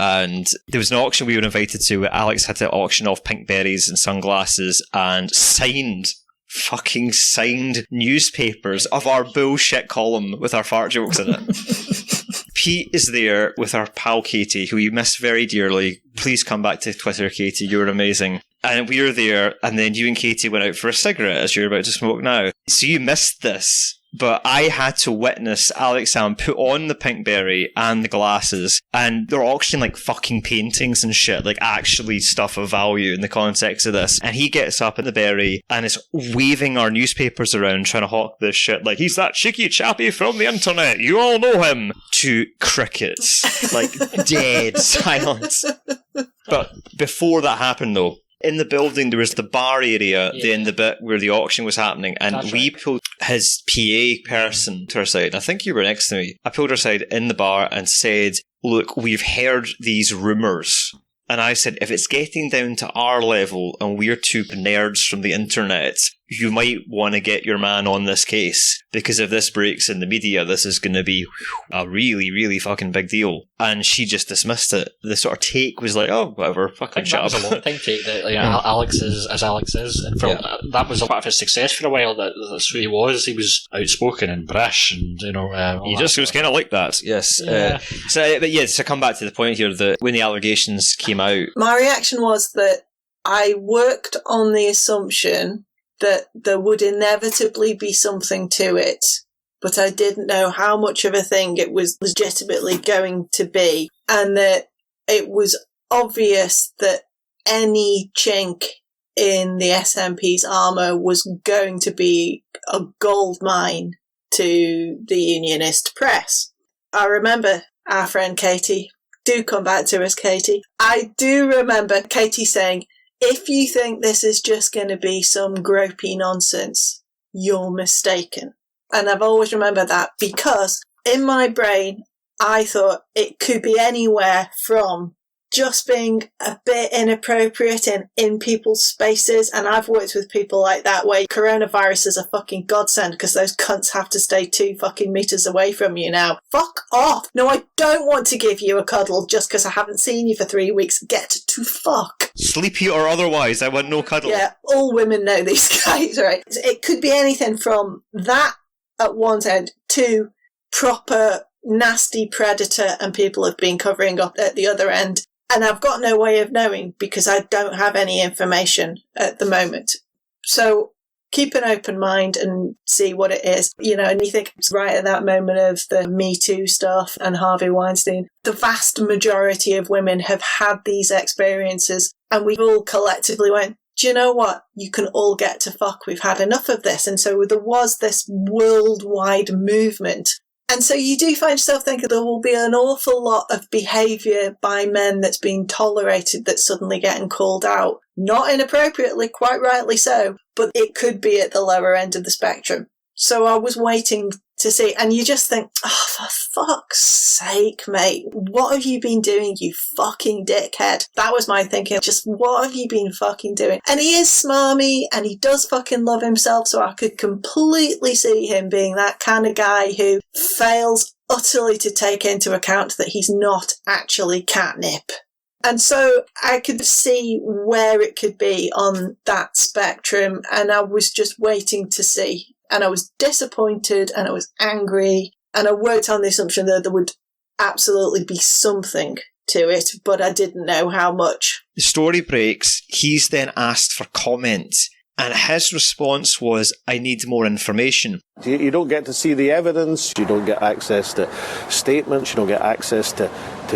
Speaker 1: And there was an auction we were invited to where Alex had to auction off pink berries and sunglasses and fucking signed newspapers of our bullshit column with our fart jokes in it. Pete is there with our pal Katie, who we miss very dearly. Please come back to Twitter, Katie. You're amazing. And we were there, and then you and Katie went out for a cigarette, as you're about to smoke now. So you missed this. But I had to witness Alex Salmond put on the pink berry and the glasses, and they're auctioning like fucking paintings and shit, like actually stuff of value in the context of this. And he gets up in the berry and is waving our newspapers around trying to hawk this shit like, he's that cheeky chappie from the internet, you all know him, to crickets. Like, dead silence. But before that happened though, in the building, there was the bar area, then the bit where the auction was happening, and we pulled his PA person to our side. I think you were next to me. I pulled her aside in the bar and said, look, we've heard these rumours. And I said, if it's getting down to our level and we're two nerds from the internet you might want to get your man on this case, because if this breaks in the media, this is going to be a really, really fucking big deal. And she just dismissed it. The sort of take was like, oh, whatever, fucking shut up.
Speaker 6: That was a long time take that Alex is as Alex is. And that was a part of his success for a while, that's who he was. He was outspoken and brash and,
Speaker 1: he just was kind of like that, yes.
Speaker 6: Yeah.
Speaker 1: So come back to the point here that when the allegations came out...
Speaker 4: My reaction was that I worked on the assumption that there would inevitably be something to it, but I didn't know how much of a thing it was legitimately going to be, and that it was obvious that any chink in the SNP's armour was going to be a gold mine to the unionist press. I remember our friend Katie. Do come back to us, Katie. I do remember Katie saying, if you think this is just going to be some gropey nonsense, you're mistaken. And I've always remembered that because in my brain, I thought it could be anywhere from just being a bit inappropriate in people's spaces. And I've worked with people like that where coronavirus is a fucking godsend because those cunts have to stay 2 fucking meters away from you now. Fuck off. No, I don't want to give you a cuddle just because I haven't seen you for 3 weeks. Get to fuck.
Speaker 1: Sleepy or otherwise, I want no cuddle.
Speaker 4: Yeah, all women know these guys, right? It could be anything from that at one end to proper nasty predator, and people have been covering up at the other end. And I've got no way of knowing because I don't have any information at the moment. So keep an open mind and see what it is. And you think it's right at that moment of the Me Too stuff and Harvey Weinstein. The vast majority of women have had these experiences, and we've all collectively went, do you know what? You can all get to fuck. We've had enough of this. And so there was this worldwide movement. And so you do find yourself thinking there will be an awful lot of behaviour by men that's being tolerated that's suddenly getting called out. Not inappropriately, quite rightly so, but it could be at the lower end of the spectrum. So I was waiting to see, and you just think, oh, for fuck's sake, mate, what have you been doing, you fucking dickhead? That was my thinking, just what have you been fucking doing? And he is smarmy, and he does fucking love himself, so I could completely see him being that kind of guy who fails utterly to take into account that he's not actually catnip. And so I could see where it could be on that spectrum, and I was just waiting to see. And I was disappointed and I was angry, and I worked on the assumption that there would absolutely be something to it, but I didn't know how much.
Speaker 1: The story breaks. He's then asked for comment, and his response was, I need more information.
Speaker 9: You don't get to see the evidence, you don't get access to statements, you don't get access to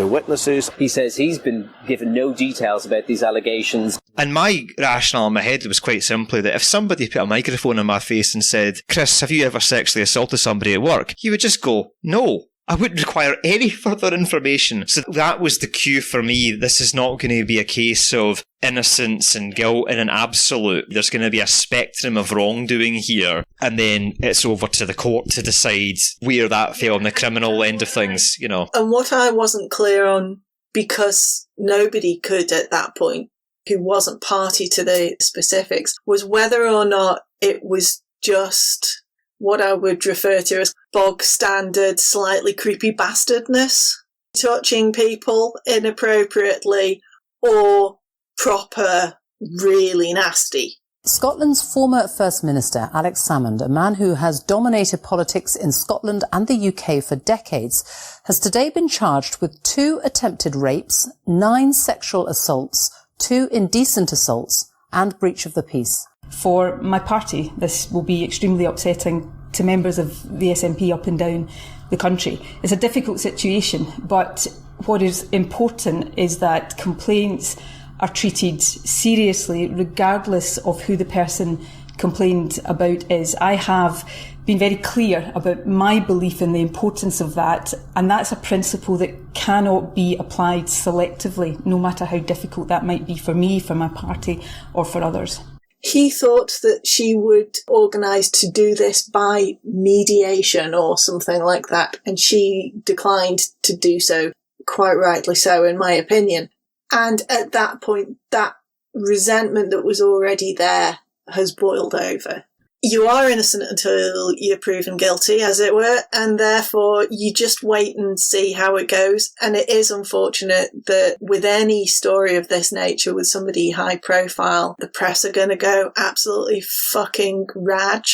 Speaker 9: witnesses.
Speaker 17: He says he's been given no details about these allegations.
Speaker 1: And my rationale in my head was quite simply that if somebody put a microphone in my face and said, Chris, have you ever sexually assaulted somebody at work? You would just go, no. I wouldn't require any further information. So that was the cue for me. This is not going to be a case of innocence and guilt in an absolute. There's going to be a spectrum of wrongdoing here. And then it's over to the court to decide where that fell on the criminal end of things,
Speaker 4: And what I wasn't clear on, because nobody could at that point, who wasn't party to the specifics, was whether or not it was just what I would refer to as bog standard, slightly creepy bastardness, touching people inappropriately, or proper, really nasty.
Speaker 18: Scotland's former First Minister, Alex Salmond, a man who has dominated politics in Scotland and the UK for decades, has today been charged with 2 attempted rapes, 9 sexual assaults, 2 indecent assaults, and breach of the peace.
Speaker 19: For my party, this will be extremely upsetting to members of the SNP up and down the country. It's a difficult situation, but what is important is that complaints are treated seriously regardless of who the person complained about is. I have been very clear about my belief in the importance of that, and that's a principle that cannot be applied selectively, no matter how difficult that might be for me, for my party, or for others.
Speaker 4: He thought that she would organise to do this by mediation or something like that, and she declined to do so, quite rightly so, in my opinion. And at that point, that resentment that was already there has boiled over. You are innocent until you're proven guilty, as it were, and therefore you just wait and see how it goes. And it is unfortunate that with any story of this nature, with somebody high profile, the press are going to go absolutely fucking rag.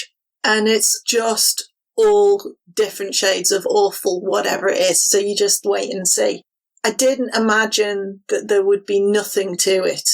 Speaker 4: And it's just all different shades of awful, whatever it is. So you just wait and see. I didn't imagine that there would be nothing to it,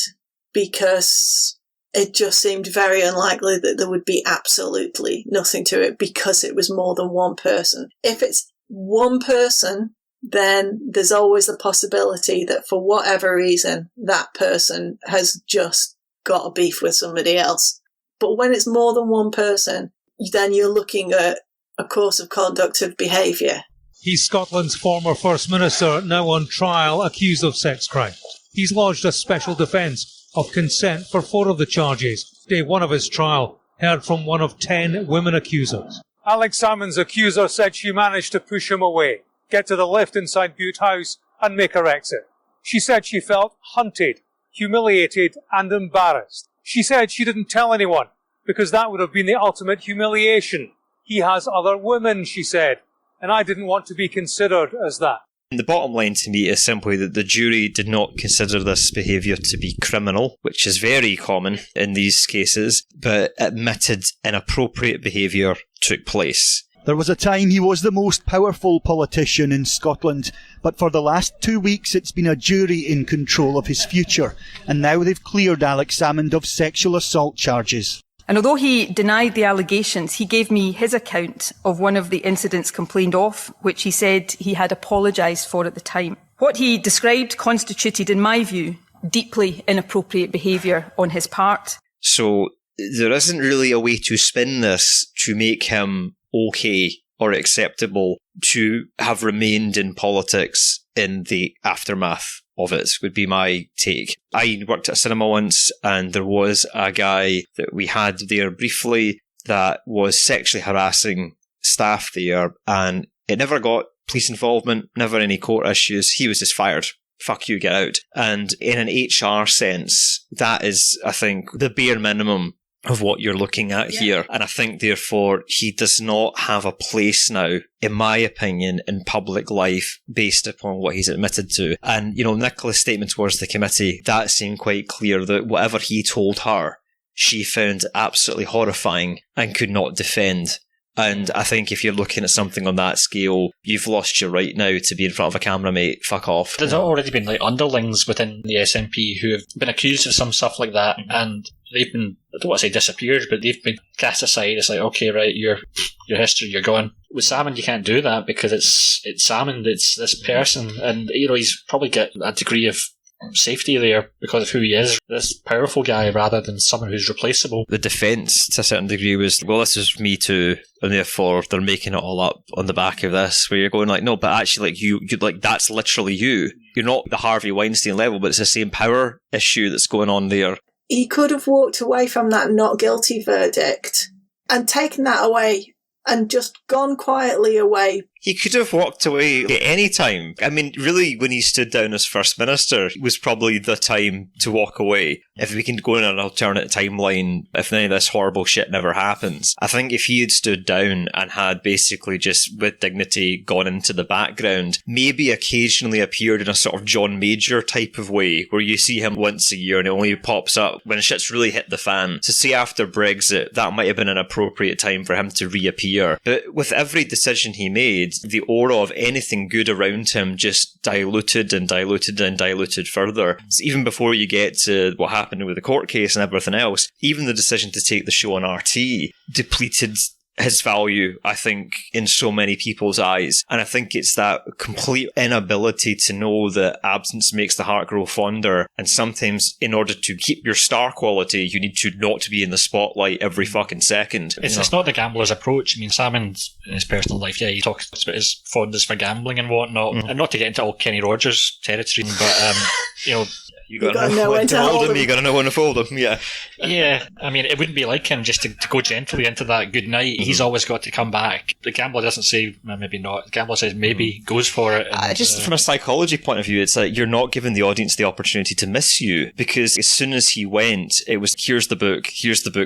Speaker 4: because it just seemed very unlikely that there would be absolutely nothing to it, because it was more than one person. If it's one person, then there's always the possibility that for whatever reason, that person has just got a beef with somebody else. But when it's more than one person, then you're looking at a course of conduct of behaviour.
Speaker 20: He's Scotland's former First Minister, now on trial, accused of sex crimes. He's lodged a special defence of consent for 4 of the charges. Day 1 of his trial heard from one of 10 women accusers. Alex Salmond's accuser said she managed to push him away, get to the lift inside Butte House and make her exit. She said she felt hunted, humiliated and embarrassed. She said she didn't tell anyone because that would have been the ultimate humiliation. He has other women, she said, and I didn't want to be considered as that.
Speaker 1: The bottom line to me is simply that the jury did not consider this behaviour to be criminal, which is very common in these cases, but admitted inappropriate behaviour took place.
Speaker 21: There was a time he was the most powerful politician in Scotland, but for the last 2 weeks it's been a jury in control of his future, and now they've cleared Alex Salmond of sexual assault charges.
Speaker 19: And although he denied the allegations, he gave me his account of one of the incidents complained of, which he said he had apologised for at the time. What he described constituted, in my view, deeply inappropriate behaviour on his part.
Speaker 1: So there isn't really a way to spin this to make him okay or acceptable to have remained in politics in the aftermath of it, would be my take. I worked at a cinema once, and there was a guy that we had there briefly that was sexually harassing staff there, and it never got police involvement, never any court issues. He was just fired. Fuck you, get out. And in an HR sense, that is, I think, the bare minimum of what you're looking at here. And I think, therefore, he does not have a place now, in my opinion, in public life based upon what he's admitted to. And, you know, Nicola's statement towards the committee, that seemed quite clear that whatever he told her, she found absolutely horrifying and could not defend. And I think if you're looking at something on that scale, you've lost your right now to be in front of a camera, mate. Fuck off.
Speaker 6: There's already been like underlings within the SNP who have been accused of some stuff like that, and they've been, I don't want to say disappeared, but they've been cast aside. It's like, okay, right, your history, you're gone. With Salmond, you can't do that because it's Salmond, it's this person, and you know he's probably got a degree of safety there because of who he is, this powerful guy rather than someone who's replaceable.
Speaker 1: The defence to a certain degree was, well, this is me too, and therefore they're making it all up on the back of this, where you're going like, no, but actually like you like that's literally you. You're not the Harvey Weinstein level, but it's the same power issue that's going on there.
Speaker 4: He could have walked away from that not guilty verdict and taken that away and just gone quietly away.
Speaker 1: He could have walked away at any time. I mean, really, when he stood down as First Minister, it was probably the time to walk away. If we can go in an alternate timeline, if any of this horrible shit never happens, I think if he had stood down and had basically just, with dignity, gone into the background, maybe occasionally appeared in a sort of John Major type of way, where you see him once a year and it only pops up when shit's really hit the fan. So say after Brexit, that might have been an appropriate time for him to reappear. But with every decision he made, the aura of anything good around him just diluted and diluted and diluted further. So even before you get to what happened with the court case and everything else, even the decision to take the show on RT depleted his value, I think, in so many people's eyes. And I think it's that complete inability to know that absence makes the heart grow fonder. And sometimes, in order to keep your star quality, you need to not to be in the spotlight every fucking second.
Speaker 6: It's not the gambler's approach. I mean, Salmond, in his personal life, yeah, he talks about his fondness for gambling and whatnot. And not to get into all Kenny Rogers territory, but
Speaker 1: You gotta know when to hold him. You gotta know when to fold him. Yeah.
Speaker 6: Yeah. I mean, it wouldn't be like him just to go gently into that good night. Mm-hmm. He's always got to come back. The gambler doesn't say, well, maybe not. The gambler says maybe, goes for it. And,
Speaker 1: just from a psychology point of view, it's like you're not giving the audience the opportunity to miss you, because as soon as he went, it was, here's the book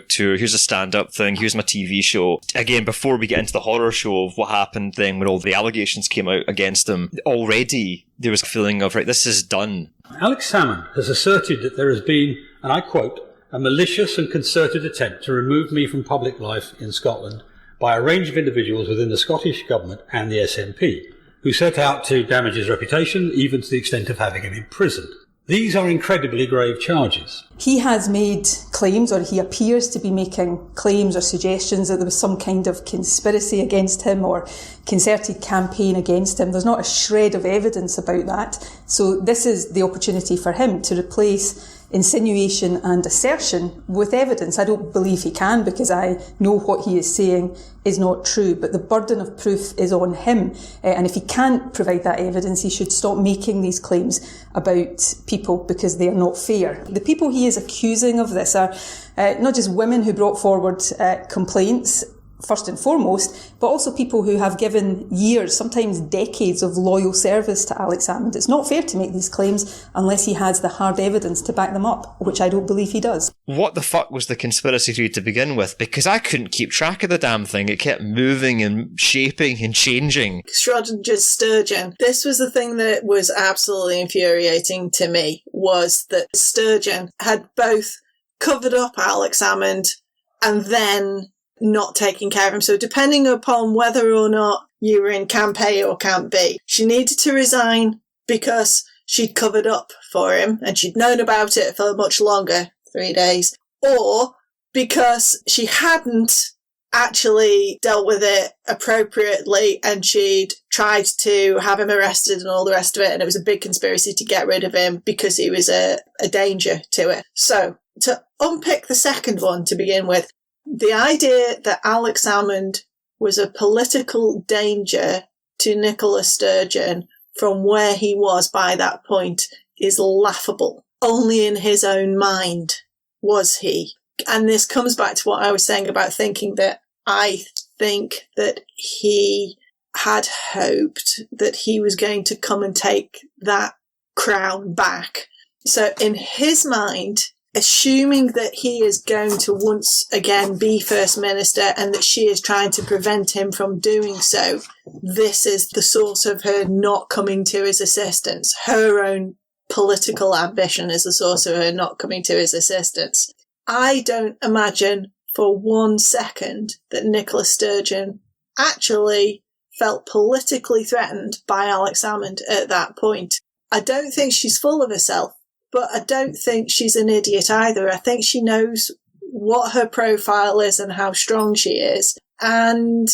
Speaker 1: tour, here's a stand-up thing, here's my TV show. Again, before we get into the horror show of what happened then when all the allegations came out against him, already there was a feeling of, right, this is done.
Speaker 2: Alex Salmond has asserted that there has been, and I quote, a malicious and concerted attempt to remove me from public life in Scotland by a range of individuals within the Scottish Government and the SNP, who set out to damage his reputation, even to the extent of having him imprisoned. These are incredibly grave charges.
Speaker 19: He has made claims, or he appears to be making claims or suggestions that there was some kind of conspiracy against him or concerted campaign against him. There's not a shred of evidence about that. So this is the opportunity for him to replace insinuation and assertion with evidence. I don't believe he can, because I know what he is saying is not true, but the burden of proof is on him. And if he can't provide that evidence, he should stop making these claims about people, because they are not fair. The people he is accusing of this are not just women who brought forward complaints, first and foremost, but also people who have given years, sometimes decades of loyal service to Alex Salmond. It's not fair to make these claims unless he has the hard evidence to back them up, which I don't believe he does.
Speaker 1: What the fuck was the conspiracy theory to begin with? Because I couldn't keep track of the damn thing. It kept moving and shaping and changing.
Speaker 4: Schrodinger's Sturgeon. This was the thing that was absolutely infuriating to me, was that Sturgeon had both covered up Alex Salmond and then not taking care of him. So depending upon whether or not you were in Camp A or Camp B, she needed to resign because she'd covered up for him and she'd known about it for much longer, 3 days, or because she hadn't actually dealt with it appropriately and she'd tried to have him arrested and all the rest of it, and it was a big conspiracy to get rid of him because he was a danger to it. So to unpick the second one to begin with, the idea that Alex Salmond was a political danger to Nicola Sturgeon from where he was by that point is laughable. Only in his own mind was he. And this comes back to what I was saying about thinking that I think that he had hoped that he was going to come and take that crown back. So in his mind, assuming that he is going to once again be First Minister and that she is trying to prevent him from doing so, this is the source of her not coming to his assistance. Her own political ambition is the source of her not coming to his assistance. I don't imagine for 1 second that Nicola Sturgeon actually felt politically threatened by Alex Salmond at that point. I don't think she's full of herself, but I don't think she's an idiot either. I think she knows what her profile is and how strong she is. And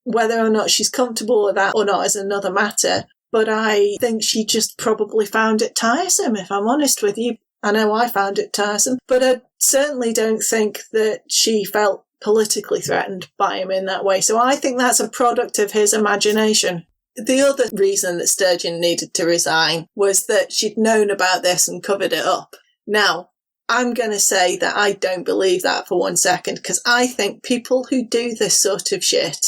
Speaker 4: whether or not she's comfortable with that or not is another matter. But I think she just probably found it tiresome, if I'm honest with you. I know I found it tiresome, but I certainly don't think that she felt politically threatened by him in that way. So I think that's a product of his imagination. The other reason that Sturgeon needed to resign was that she'd known about this and covered it up. Now, I'm going to say that I don't believe that for 1 second, because I think people who do this sort of shit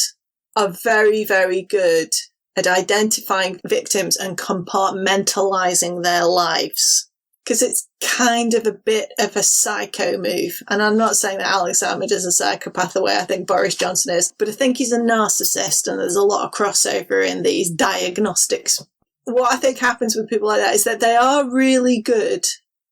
Speaker 4: are very, very good at identifying victims and compartmentalising their lives. Because it's kind of a bit of a psycho move. And I'm not saying that Alex Salmond is a psychopath the way I think Boris Johnson is, but I think he's a narcissist and there's a lot of crossover in these diagnostics. What I think happens with people like that is that they are really good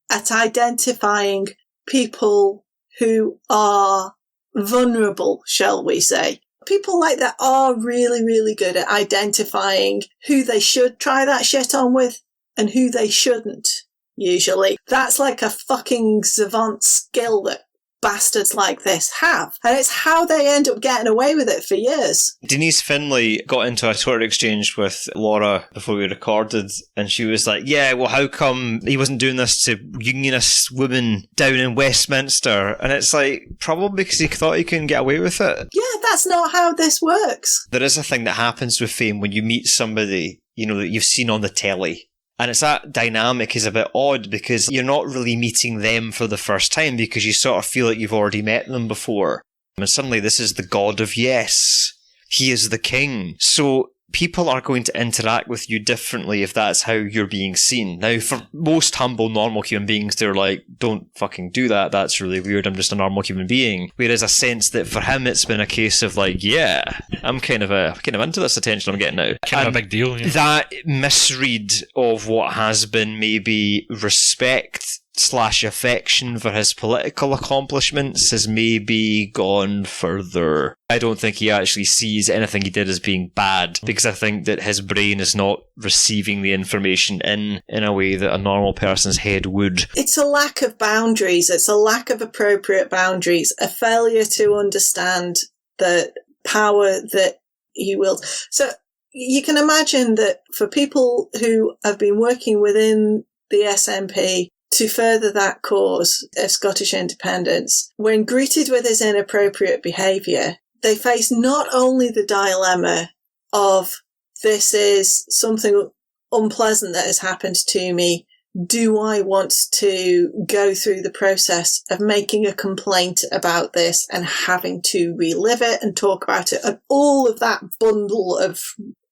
Speaker 4: at identifying people who are vulnerable, shall we say. People like that are really, really good at identifying who they should try that shit on with and who they shouldn't. Usually. That's like a fucking savant skill that bastards like this have. And it's how they end up getting away with it for years.
Speaker 1: Denise Finlay got into a Twitter exchange with Laura before we recorded, and she was like, yeah, well, how come he wasn't doing this to unionist women down in Westminster? And it's like, probably because he thought he couldn't get away with it.
Speaker 4: Yeah, that's not how this works.
Speaker 1: There is a thing that happens with fame when you meet somebody, you know, that you've seen on the telly. And it's that dynamic is a bit odd because you're not really meeting them for the first time because you sort of feel like you've already met them before. And suddenly this is the god of yes. He is the king. So people are going to interact with you differently if that's how you're being seen. Now, for most humble, normal human beings, they're like, don't fucking do that. That's really weird. I'm just a normal human being. Whereas I sense that for him, it's been a case of like, yeah, I'm kind of into this attention I'm getting now.
Speaker 6: Kind of a big deal. Yeah.
Speaker 1: That misread of what has been maybe respect / affection for his political accomplishments has maybe gone further. I don't think he actually sees anything he did as being bad, because I think that his brain is not receiving the information in a way that a normal person's head would.
Speaker 4: It's a lack of boundaries. It's a lack of appropriate boundaries, a failure to understand the power that he wields. So you can imagine that for people who have been working within the SNP to further that cause of Scottish independence, when greeted with his inappropriate behaviour, they face not only the dilemma of this is something unpleasant that has happened to me, do I want to go through the process of making a complaint about this and having to relive it and talk about it and all of that bundle of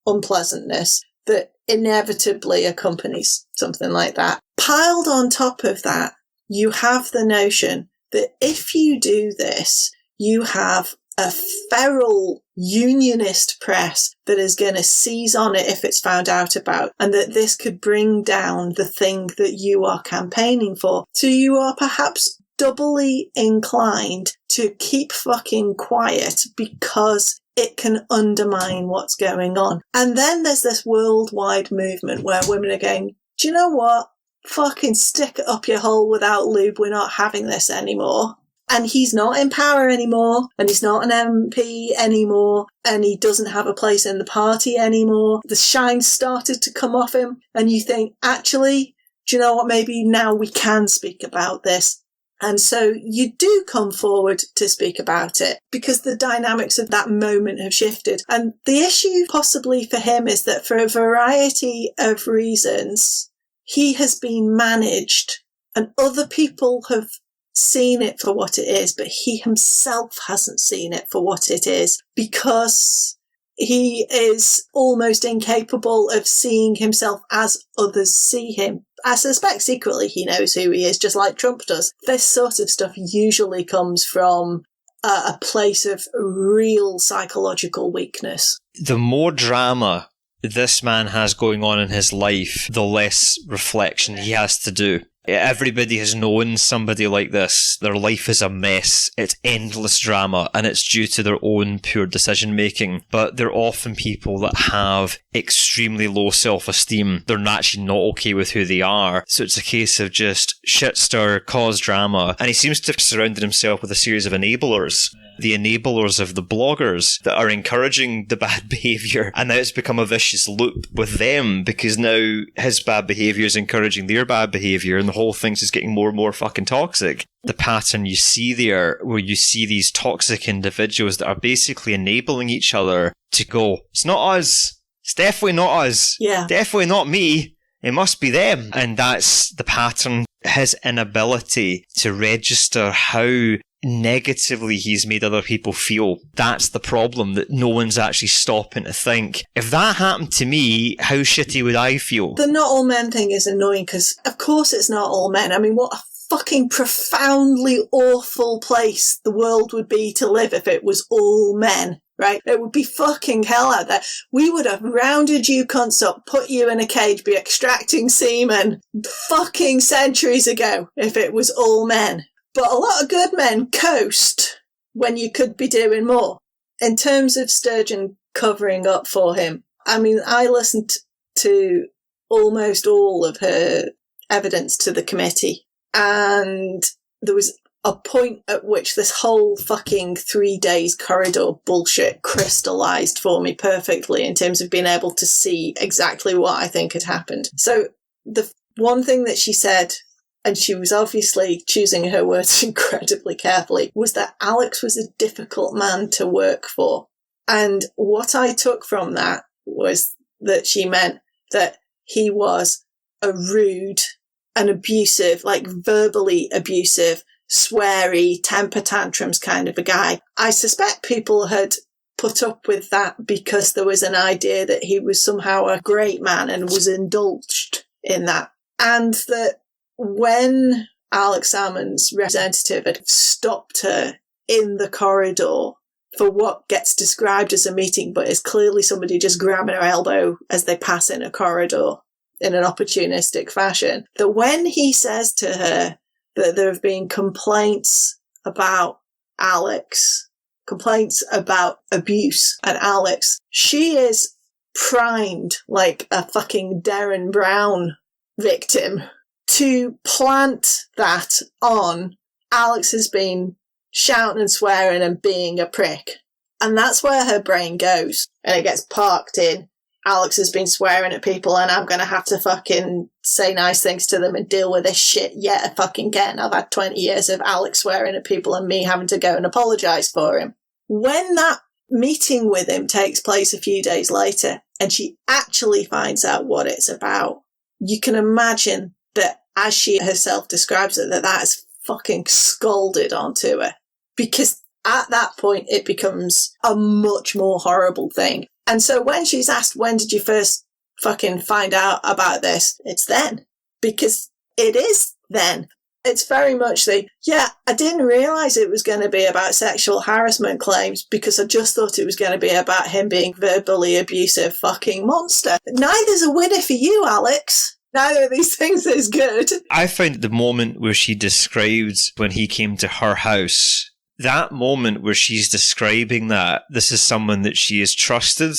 Speaker 4: unpleasantness that inevitably accompanies something like that. Piled on top of that, you have the notion that if you do this, you have a feral unionist press that is going to seize on it if it's found out about, and that this could bring down the thing that you are campaigning for. So you are perhaps doubly inclined to keep fucking quiet because it can undermine what's going on. And then there's this worldwide movement where women are going, do you know what? Fucking stick it up your hole without lube. We're not having this anymore. And he's not in power anymore, and he's not an MP anymore, and he doesn't have a place in the party anymore. The shine's started to come off him, and you think, actually, do you know what? Maybe now we can speak about this. And so you do come forward to speak about it because the dynamics of that moment have shifted. And the issue possibly for him is that for a variety of reasons, he has been managed and other people have seen it for what it is, but he himself hasn't seen it for what it is because he is almost incapable of seeing himself as others see him. I suspect secretly he knows who he is, just like Trump does. This sort of stuff usually comes from a place of real psychological weakness.
Speaker 1: The more drama this man has going on in his life, the less reflection he has to do. Everybody has known somebody like this. Their life is a mess. It's endless drama, and it's due to their own poor decision making. But they're often people that have extremely low self-esteem. They're actually not okay with who they are. So it's a case of just shit stir, cause drama. And he seems to have surrounded himself with a series of enablers. The enablers of the bloggers that are encouraging the bad behaviour, and now it's become a vicious loop with them because now his bad behaviour is encouraging their bad behaviour, and the whole thing's just getting more and more fucking toxic. The pattern you see there, where you see these toxic individuals that are basically enabling each other to go, it's not us, it's definitely not us, definitely not me, it must be them. And that's the pattern. His inability to register how negatively he's made other people feel. That's the problem, that no one's actually stopping to think, if that happened to me, how shitty would I feel?
Speaker 4: The not all men thing is annoying because, of course, it's not all men. I mean, what a fucking profoundly awful place the world would be to live if it was all men, right? It would be fucking hell out there. We would have rounded you cunts up, put you in a cage, be extracting semen fucking centuries ago if it was all men. But a lot of good men coast when you could be doing more. In terms of Sturgeon covering up for him, I mean, I listened to almost all of her evidence to the committee, and there was a point at which this whole fucking 3 days corridor bullshit crystallised for me perfectly in terms of being able to see exactly what I think had happened. So the one thing that she said, and she was obviously choosing her words incredibly carefully, was that Alex was a difficult man to work for. And what I took from that was that she meant that he was a rude and abusive, like verbally abusive, sweary, temper tantrums kind of a guy. I suspect people had put up with that because there was an idea that he was somehow a great man and was indulged in that. And that when Alex Salmond's representative had stopped her in the corridor for what gets described as a meeting, but is clearly somebody just grabbing her elbow as they pass in a corridor in an opportunistic fashion, that when he says to her that there have been complaints about Alex, complaints about abuse and Alex, she is primed like a fucking Darren Brown victim to plant that on Alex has been shouting and swearing and being a prick. And that's where her brain goes. And it gets parked in, Alex has been swearing at people and I'm going to have to fucking say nice things to them and deal with this shit yet fucking again. I've had 20 years of Alex swearing at people and me having to go and apologise for him. When that meeting with him takes place a few days later and she actually finds out what it's about, you can imagine that, as she herself describes it, that has fucking scalded onto her. Because at that point, it becomes a much more horrible thing. And so when she's asked, when did you first fucking find out about this? It's then. Because it is then. It's very much I didn't realise it was going to be about sexual harassment claims because I just thought it was going to be about him being verbally abusive fucking monster. Neither's a winner for you, Alex. Neither of these things is good.
Speaker 1: I found the moment where she described when he came to her house, that moment where she's describing that this is someone that she has trusted.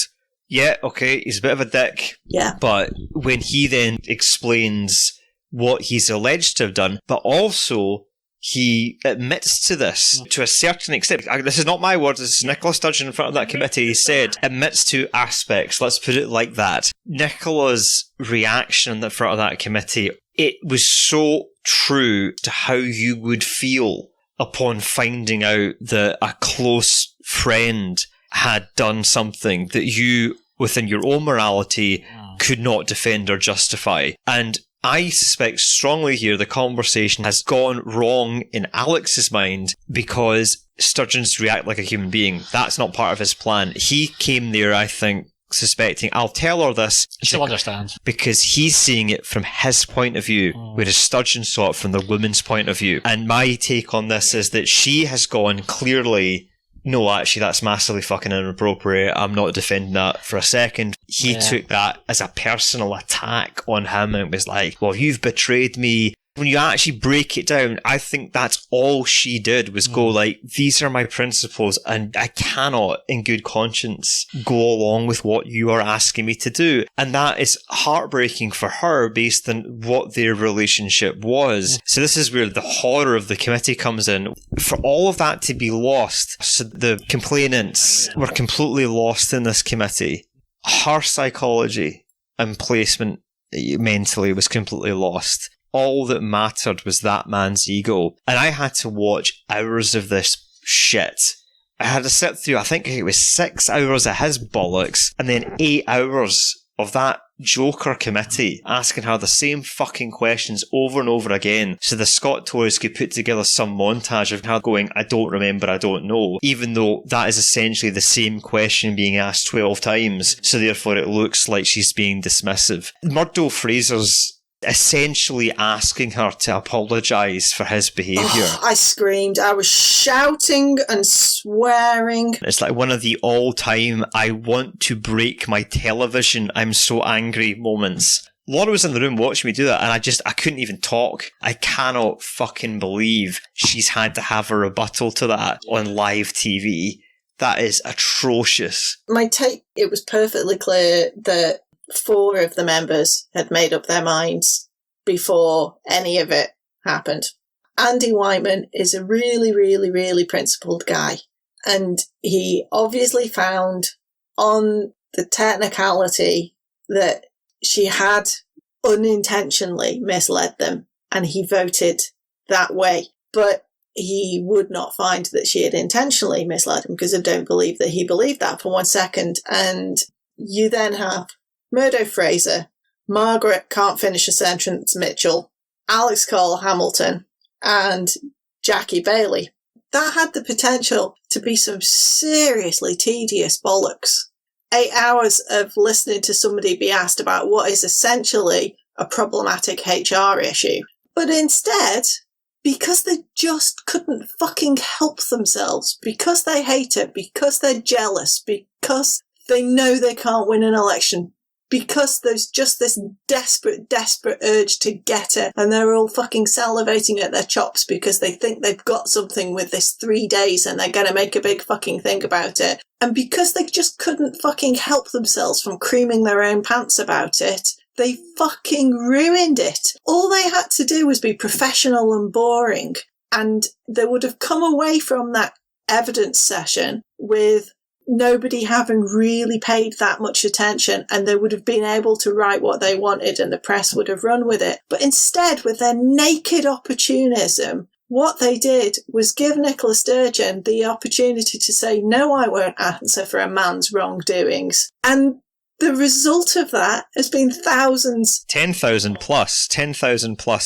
Speaker 1: Yeah, okay, he's a bit of a dick.
Speaker 4: Yeah.
Speaker 1: But when he then explains what he's alleged to have done, but also he admits to this to a certain extent. This is not my words, this is Nicola Sturgeon in front of that committee. He said, admits to aspects, let's put it like that. Nicola's reaction in front of that committee, it was so true to how you would feel upon finding out that a close friend had done something that you, within your own morality, could not defend or justify. And I suspect strongly here the conversation has gone wrong in Alex's mind because Sturgeon's react like a human being. That's not part of his plan. He came there, I think, suspecting, I'll tell her this.
Speaker 6: She'll understand.
Speaker 1: Because he's seeing it from his point of view, whereas Sturgeon saw it from the woman's point of view. And my take on this is that she has gone clearly, no, actually, that's massively fucking inappropriate. I'm not defending that for a second. He took that as a personal attack on him and was like, well, you've betrayed me. When you actually break it down, I think that's all she did was go like, these are my principles and I cannot, in good conscience, go along with what you are asking me to do. And that is heartbreaking for her based on what their relationship was. So this is where the horror of the committee comes in. For all of that to be lost, so the complainants were completely lost in this committee. Her psychology and placement mentally was completely lost. All that mattered was that man's ego. And I had to watch hours of this shit. I had to sit through, I think it was 6 hours of his bollocks, and then 8 hours of that Joker committee asking her the same fucking questions over and over again. So the Scott Tories could put together some montage of her going, I don't remember, I don't know. Even though that is essentially the same question being asked 12 times. So therefore it looks like she's being dismissive. Murdo Fraser's essentially asking her to apologise for his behaviour.
Speaker 4: Oh, I screamed. I was shouting and swearing.
Speaker 1: It's like one of the all-time, I want to break my television, I'm so angry moments. Laura was in the room watching me do that and I couldn't even talk. I cannot fucking believe she's had to have a rebuttal to that on live TV. That is atrocious.
Speaker 4: My take, it was perfectly clear that 4 of the members had made up their minds before any of it happened. Andy Whiteman is a really, really, really principled guy. And he obviously found on the technicality that she had unintentionally misled them. And he voted that way. But he would not find that she had intentionally misled him because I don't believe that he believed that for 1 second. And you then have Murdo Fraser, Margaret can't finish a sentence, Mitchell, Alex Cole Hamilton, and Jackie Bailey. That had the potential to be some seriously tedious bollocks. 8 hours of listening to somebody be asked about what is essentially a problematic HR issue. But instead, because they just couldn't fucking help themselves, because they hate it, because they're jealous, because they know they can't win an election, because there's just this desperate urge to get it, and they're all fucking salivating at their chops because they think they've got something with this 3 days and they're going to make a big fucking thing about it. And because they just couldn't fucking help themselves from creaming their own pants about it, they fucking ruined it. All they had to do was be professional and boring, and they would have come away from that evidence session with nobody having really paid that much attention, and they would have been able to write what they wanted and the press would have run with it. But instead, with their naked opportunism, what they did was give Nicola Sturgeon the opportunity to say, no, I won't answer for a man's wrongdoings. And the result of that has been thousands.
Speaker 1: 10,000 plus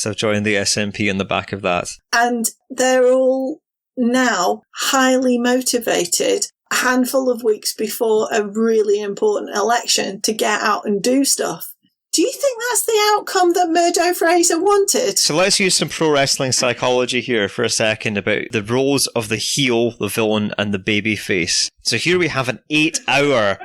Speaker 1: have joined the SNP on the back of that.
Speaker 4: And they're all now highly motivated a handful of weeks before a really important election to get out and do stuff. Do you think that's the outcome that Murdo Fraser wanted?
Speaker 1: So let's use some pro wrestling psychology here for a second about the roles of the heel, the villain, and the babyface. So here we have an 8-hour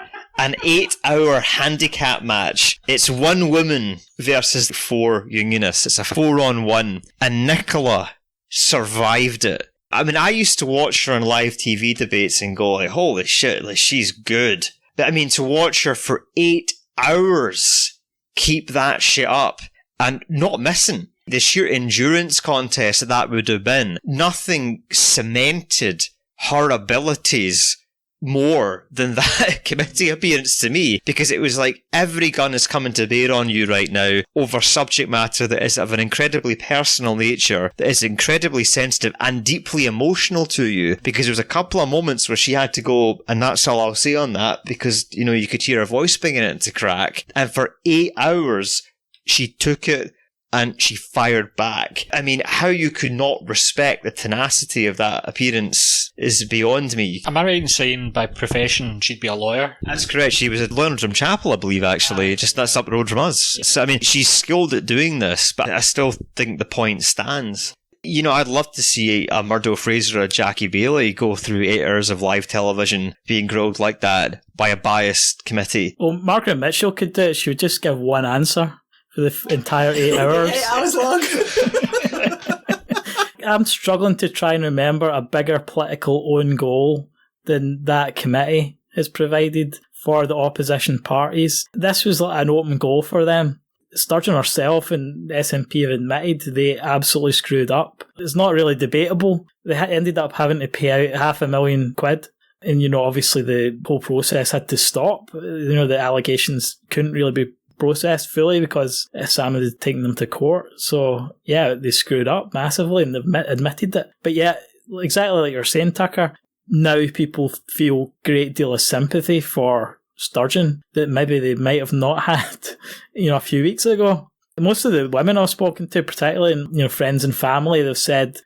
Speaker 1: handicap match. It's one woman versus 4 unionists. It's a 4-on-1. And Nicola survived it. I mean, I used to watch her on live TV debates and go like, holy shit, like, she's good. But I mean, to watch her for 8 hours keep that shit up and not missing. The sheer endurance contest that would have been, nothing cemented her abilities more than that committee appearance to me, because it was like every gun is coming to bear on you right now over subject matter that is of an incredibly personal nature, that is incredibly sensitive and deeply emotional to you, because there was a couple of moments where she had to go, and that's all I'll say on that, because, you know, you could hear her voice beginning to crack, and for 8 hours she took it and she fired back. I mean, how you could not respect the tenacity of that appearance is beyond me.
Speaker 6: Am I right in saying by profession she'd be a lawyer?
Speaker 1: That's correct. She was at Learnerdrum Chapel, I believe, actually. Just that's up the road from us. So, I mean, she's skilled at doing this, but I still think the point stands. You know, I'd love to see a Murdo Fraser or a Jackie Bailey go through 8 hours of live television being grilled like that by a biased committee.
Speaker 5: Well, Margaret Mitchell could do it. She would just give one answer for the entire 8 hours.
Speaker 4: 8 hours long.
Speaker 5: I'm struggling to try and remember a bigger political own goal than that committee has provided for the opposition parties. This was like an open goal for them. Sturgeon herself and the SNP have admitted they absolutely screwed up. It's not really debatable. They ended up having to pay out £500,000. And, you know, obviously the whole process had to stop. You know, the allegations couldn't really be processed fully because Salmond had taken them to court. So, yeah, they screwed up massively and they've admitted it. But yeah, exactly like you're saying, Tucker, now people feel a great deal of sympathy for Sturgeon that maybe they might have not had, you know, a few weeks ago. Most of the women I've spoken to, particularly, and, you know, friends and family, they've said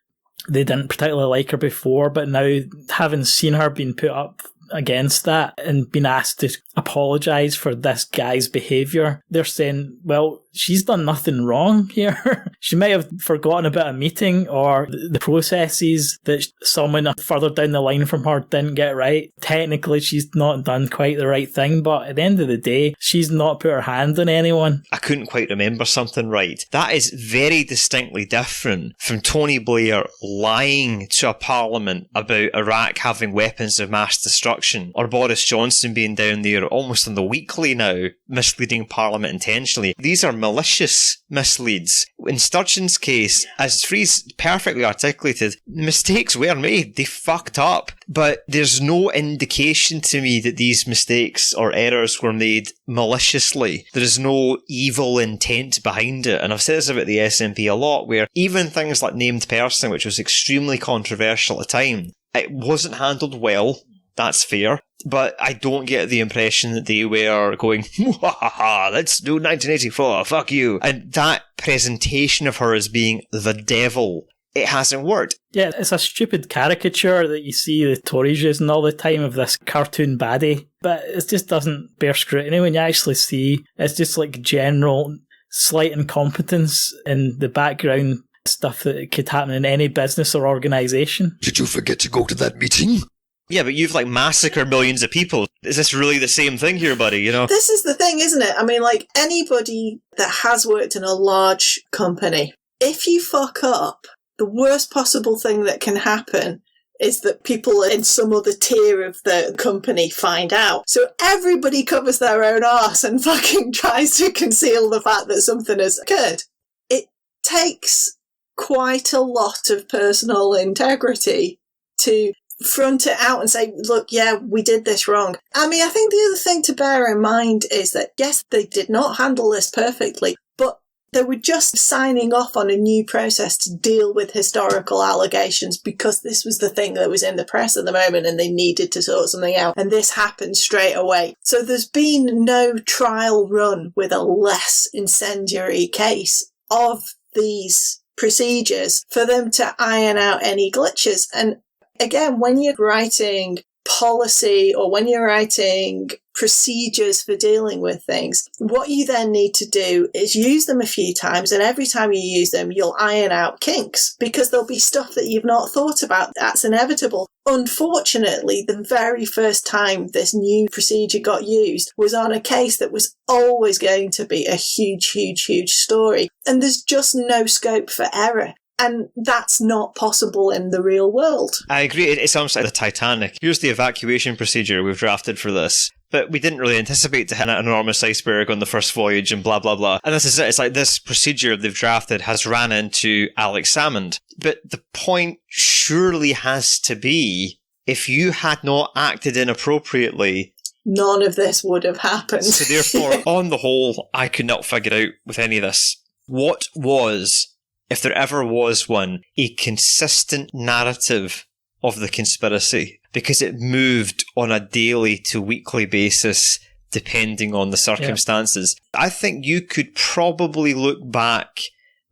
Speaker 5: they didn't particularly like her before, but now having seen her being put up against that and been asked to apologise for this guy's behaviour, they're saying, well, she's done nothing wrong here. She might have forgotten about a meeting or the processes that someone further down the line from her didn't get right. Technically, she's not done quite the right thing, but at the end of the day, she's not put her hand on anyone.
Speaker 1: I couldn't quite remember something right. That is very distinctly different from Tony Blair lying to a parliament about Iraq having weapons of mass destruction, or Boris Johnson being down there almost on the weekly now, misleading parliament intentionally. These are malicious misleads. In Sturgeon's case, as Freeze perfectly articulated, mistakes were made. They fucked up. But there's no indication to me that these mistakes or errors were made maliciously. There is no evil intent behind it. And I've said this about the SNP a lot, where even things like named person, which was extremely controversial at the time, it wasn't handled well. That's fair. But I don't get the impression that they were going, let's do 1984, fuck you. And that presentation of her as being the devil, it hasn't worked.
Speaker 5: Yeah, it's a stupid caricature that you see the Tories using all the time of this cartoon baddie. But it just doesn't bear scrutiny when you actually see it's just like general slight incompetence in the background stuff that could happen in any business or organisation.
Speaker 3: Did you forget to go to that meeting?
Speaker 1: Yeah, but you've like massacred millions of people. Is this really the same thing here, buddy? You know?
Speaker 4: This is the thing, isn't it? I mean, like, anybody that has worked in a large company, if you fuck up, the worst possible thing that can happen is that people in some other tier of the company find out. So everybody covers their own arse and fucking tries to conceal the fact that something has occurred. It takes quite a lot of personal integrity to front it out and say, look, yeah, we did this wrong. I mean, I think the other thing to bear in mind is that, yes, they did not handle this perfectly, but they were just signing off on a new process to deal with historical allegations because this was the thing that was in the press at the moment and they needed to sort something out. And this happened straight away. So there's been no trial run with a less incendiary case of these procedures for them to iron out any glitches. And again, when you're writing policy or when you're writing procedures for dealing with things, what you then need to do is use them a few times, and every time you use them, you'll iron out kinks because there'll be stuff that you've not thought about. That's inevitable. Unfortunately, the very first time this new procedure got used was on a case that was always going to be a huge, huge, huge story, and there's just no scope for error. And that's not possible in the real world.
Speaker 1: I agree. It sounds like the Titanic. Here's the evacuation procedure we've drafted for this. But we didn't really anticipate to hit an enormous iceberg on the first voyage and blah, blah, blah. And this is it. It's like this procedure they've drafted has ran into Alex Salmond. But the point surely has to be, if you had not acted inappropriately,
Speaker 4: none of this would have happened.
Speaker 1: So therefore, on the whole, I could not figure out with any of this, what was, if there ever was one, a consistent narrative of the conspiracy, because it moved on a daily to weekly basis depending on the circumstances. Yeah. I think you could probably look back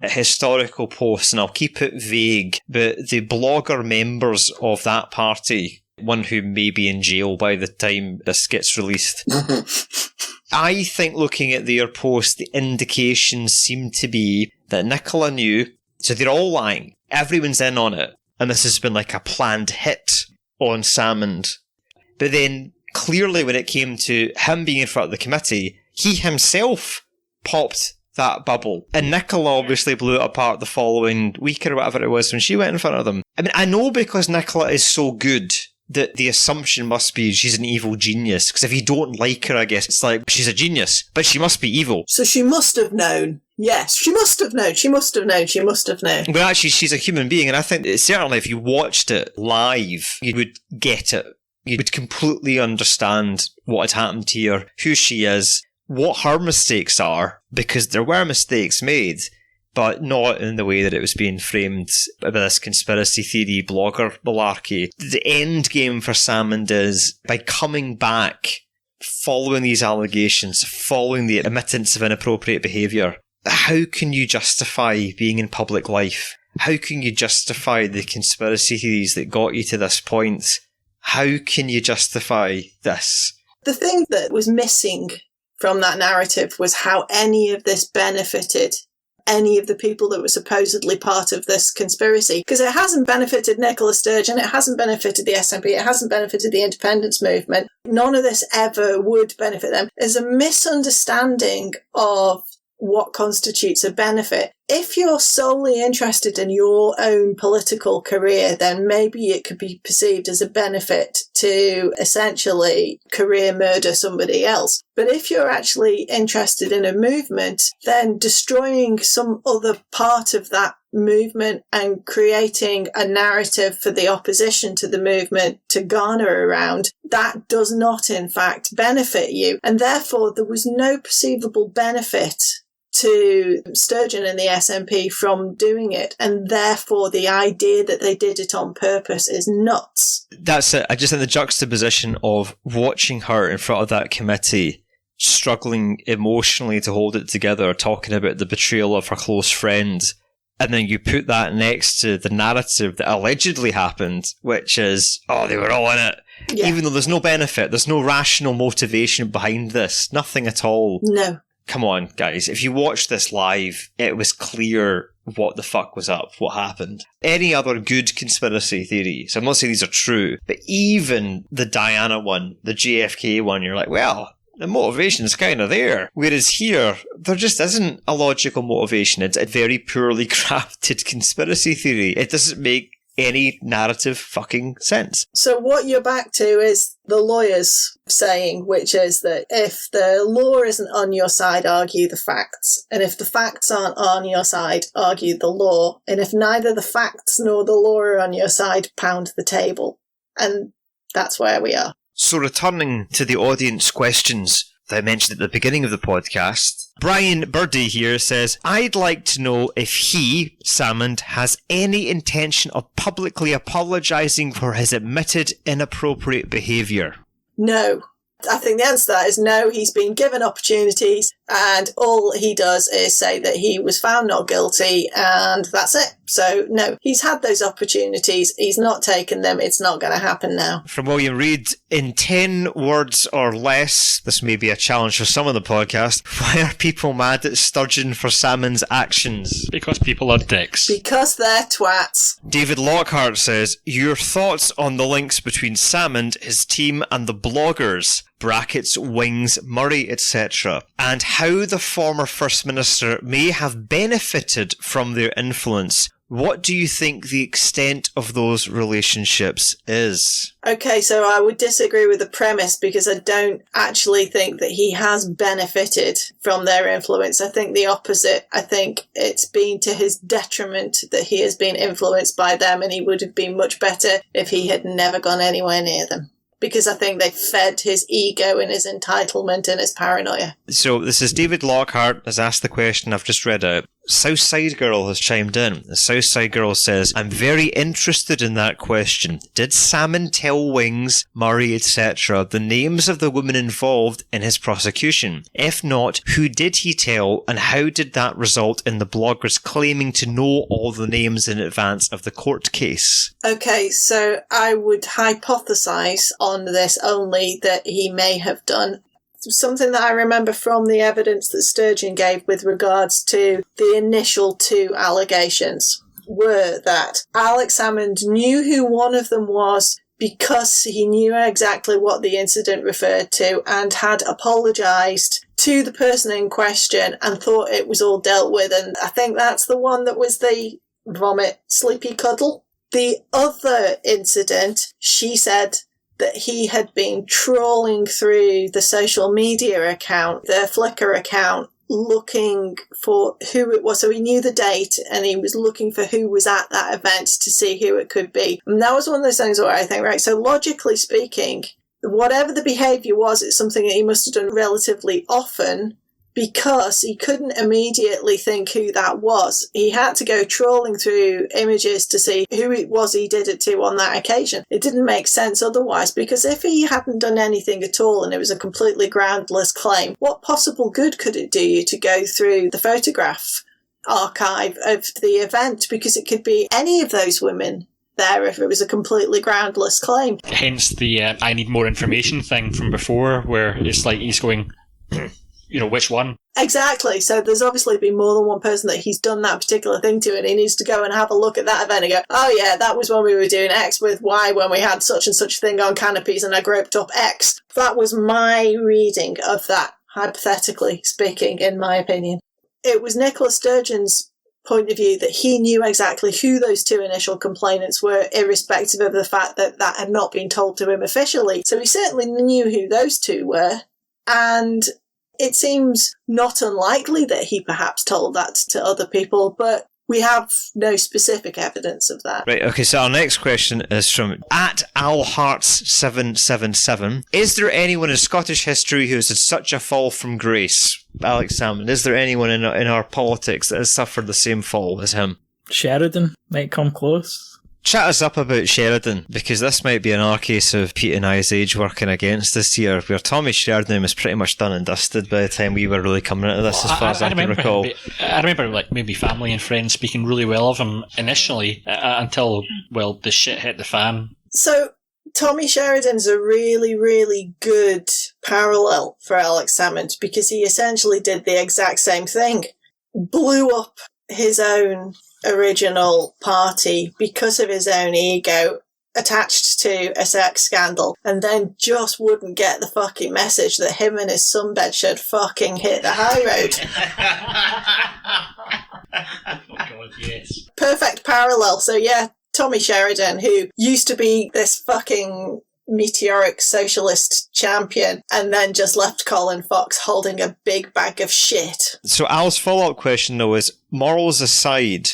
Speaker 1: at historical posts, and I'll keep it vague, but the blogger members of that party, one who may be in jail by the time this gets released, I think looking at their posts, the indications seem to be that Nicola knew, so they're all lying. Everyone's in on it. And this has been like a planned hit on Salmond. But then, clearly when it came to him being in front of the committee, he himself popped that bubble. And Nicola obviously blew it apart the following week or whatever it was when she went in front of them. I mean, I know because Nicola is so good that the assumption must be she's an evil genius. Because if you don't like her, I guess it's like, she's a genius, but she must be evil.
Speaker 4: So she must have known. Yes, she must have known. She must have known. She must have known.
Speaker 1: But actually, she's a human being, and I think certainly if you watched it live, you would get it. You would completely understand what had happened to her, who she is, what her mistakes are, because there were mistakes made, but not in the way that it was being framed by this conspiracy theory blogger malarkey. The end game for Salmond is, by coming back, following these allegations, following the admittance of inappropriate behaviour, how can you justify being in public life? How can you justify the conspiracy theories that got you to this point? How can you justify this?
Speaker 4: The thing that was missing from that narrative was how any of this benefited any of the people that were supposedly part of this conspiracy. Because it hasn't benefited Nicola Sturgeon, it hasn't benefited the SNP, it hasn't benefited the independence movement. None of this ever would benefit them. There's a misunderstanding of what constitutes a benefit. If you're solely interested in your own political career, then maybe it could be perceived as a benefit to essentially career murder somebody else. But if you're actually interested in a movement, then destroying some other part of that movement and creating a narrative for the opposition to the movement to garner around, that does not in fact benefit you. And therefore there was no perceivable benefit to Sturgeon and the SNP from doing it, and therefore the idea that they did it on purpose is nuts.
Speaker 1: That's it. I just think the juxtaposition of watching her in front of that committee, struggling emotionally to hold it together, talking about the betrayal of her close friend, and then you put that next to the narrative that allegedly happened, which is, oh, they were all in it. Yeah. Even though there's no benefit, there's no rational motivation behind this. Nothing at all.
Speaker 4: No.
Speaker 1: Come on, guys. If you watched this live, it was clear what the fuck was up, what happened. Any other good conspiracy theory, so I'm not saying these are true, but even the Diana one, the JFK one, you're like, well, the motivation's kind of there. Whereas here, there just isn't a logical motivation. It's a very poorly crafted conspiracy theory. It doesn't make any narrative fucking sense.
Speaker 4: So what you're back to is the lawyers saying, which is that if the law isn't on your side, argue the facts. And if the facts aren't on your side, argue the law. And if neither the facts nor the law are on your side, pound the table. And that's where we are.
Speaker 1: So returning to the audience questions that I mentioned at the beginning of the podcast, Brian Birdie here says, I'd like to know if he, Salmond, has any intention of publicly apologising for his admitted inappropriate behaviour.
Speaker 4: No. I think the answer to that is no. He's been given opportunities, and all he does is say that he was found not guilty, and that's it. So, no, he's had those opportunities. He's not taken them. It's not going to happen now.
Speaker 1: From William Reid, in 10 words or less, this may be a challenge for some of the podcast, why are people mad at Sturgeon for Salmond's actions?
Speaker 6: Because people are dicks.
Speaker 4: Because they're twats.
Speaker 1: David Lockhart says, your thoughts on the links between Salmond, his team, and the bloggers, brackets, Wings, Murray, etc., and how the former First Minister may have benefited from their influence. What do you think the extent of those relationships is?
Speaker 4: Okay, so I would disagree with the premise because I don't actually think that he has benefited from their influence. I think the opposite. I think it's been to his detriment that he has been influenced by them, and he would have been much better if he had never gone anywhere near them. Because I think they fed his ego and his entitlement and his paranoia.
Speaker 1: So this is David Lockhart has asked the question I've just read out. Southside Girl has chimed in. The Southside Girl says, I'm very interested in that question. Did Salmond tell Wings, Murray, etc. the names of the women involved in his prosecution? If not, who did he tell, and how did that result in the bloggers claiming to know all the names in advance of the court case?
Speaker 4: Okay, so I would hypothesise on this only that he may have done. Something that I remember from the evidence that Sturgeon gave with regards to the initial two allegations were that Alex Salmond knew who one of them was because he knew exactly what the incident referred to and had apologised to the person in question and thought it was all dealt with. And I think that's the one that was the vomit, sleepy cuddle. The other incident, she said that he had been trawling through the social media account, the Flickr account, looking for who it was. So he knew the date and he was looking for who was at that event to see who it could be. And that was one of those things where I think, right, so logically speaking, whatever the behaviour was, it's something that he must have done relatively often because he couldn't immediately think who that was. He had to go trawling through images to see who it was he did it to on that occasion. It didn't make sense otherwise, because if he hadn't done anything at all and it was a completely groundless claim, what possible good could it do you to go through the photograph archive of the event? Because it could be any of those women there if it was a completely groundless claim.
Speaker 6: Hence the I need more information thing from before, where it's like he's going... You know, which one?
Speaker 4: Exactly. So there's obviously been more than one person that he's done that particular thing to, and he needs to go and have a look at that event and go, oh yeah, that was when we were doing X with Y, when we had such and such thing on canopies and I groped up X. That was my reading of that, hypothetically speaking, in my opinion. It was Nicola Sturgeon's point of view that he knew exactly who those two initial complainants were, irrespective of the fact that that had not been told to him officially. So he certainly knew who those two were, and it seems not unlikely that he perhaps told that to other people, but We have no specific evidence of that.
Speaker 1: Right, okay, so our next question is from @AlHearts777. Is there anyone in Scottish history who has had such a fall from grace? Alex Salmond, is there anyone in our politics that has suffered the same fall as him?
Speaker 5: Sheridan might come close.
Speaker 1: Chat us up about Sheridan, because this might be another case of Pete and I's age working against us here, where Tommy Sheridan was pretty much done and dusted by the time we were really coming into this, as far as I can recall.
Speaker 6: I remember, like, maybe family and friends speaking really well of him initially, until, well, the shit hit the fan.
Speaker 4: So, Tommy Sheridan's a really, really good parallel for Alex Salmond, because he essentially did the exact same thing. Blew up his own original party because of his own ego, attached to a sex scandal, and then just wouldn't get the fucking message that him and his sunbed should fucking hit the high road.
Speaker 6: Oh God, yes.
Speaker 4: Perfect parallel. So yeah, Tommy Sheridan, who used to be this fucking meteoric socialist champion and then just left Colin Fox holding a big bag of shit.
Speaker 1: So Al's follow-up question, though, is morals aside,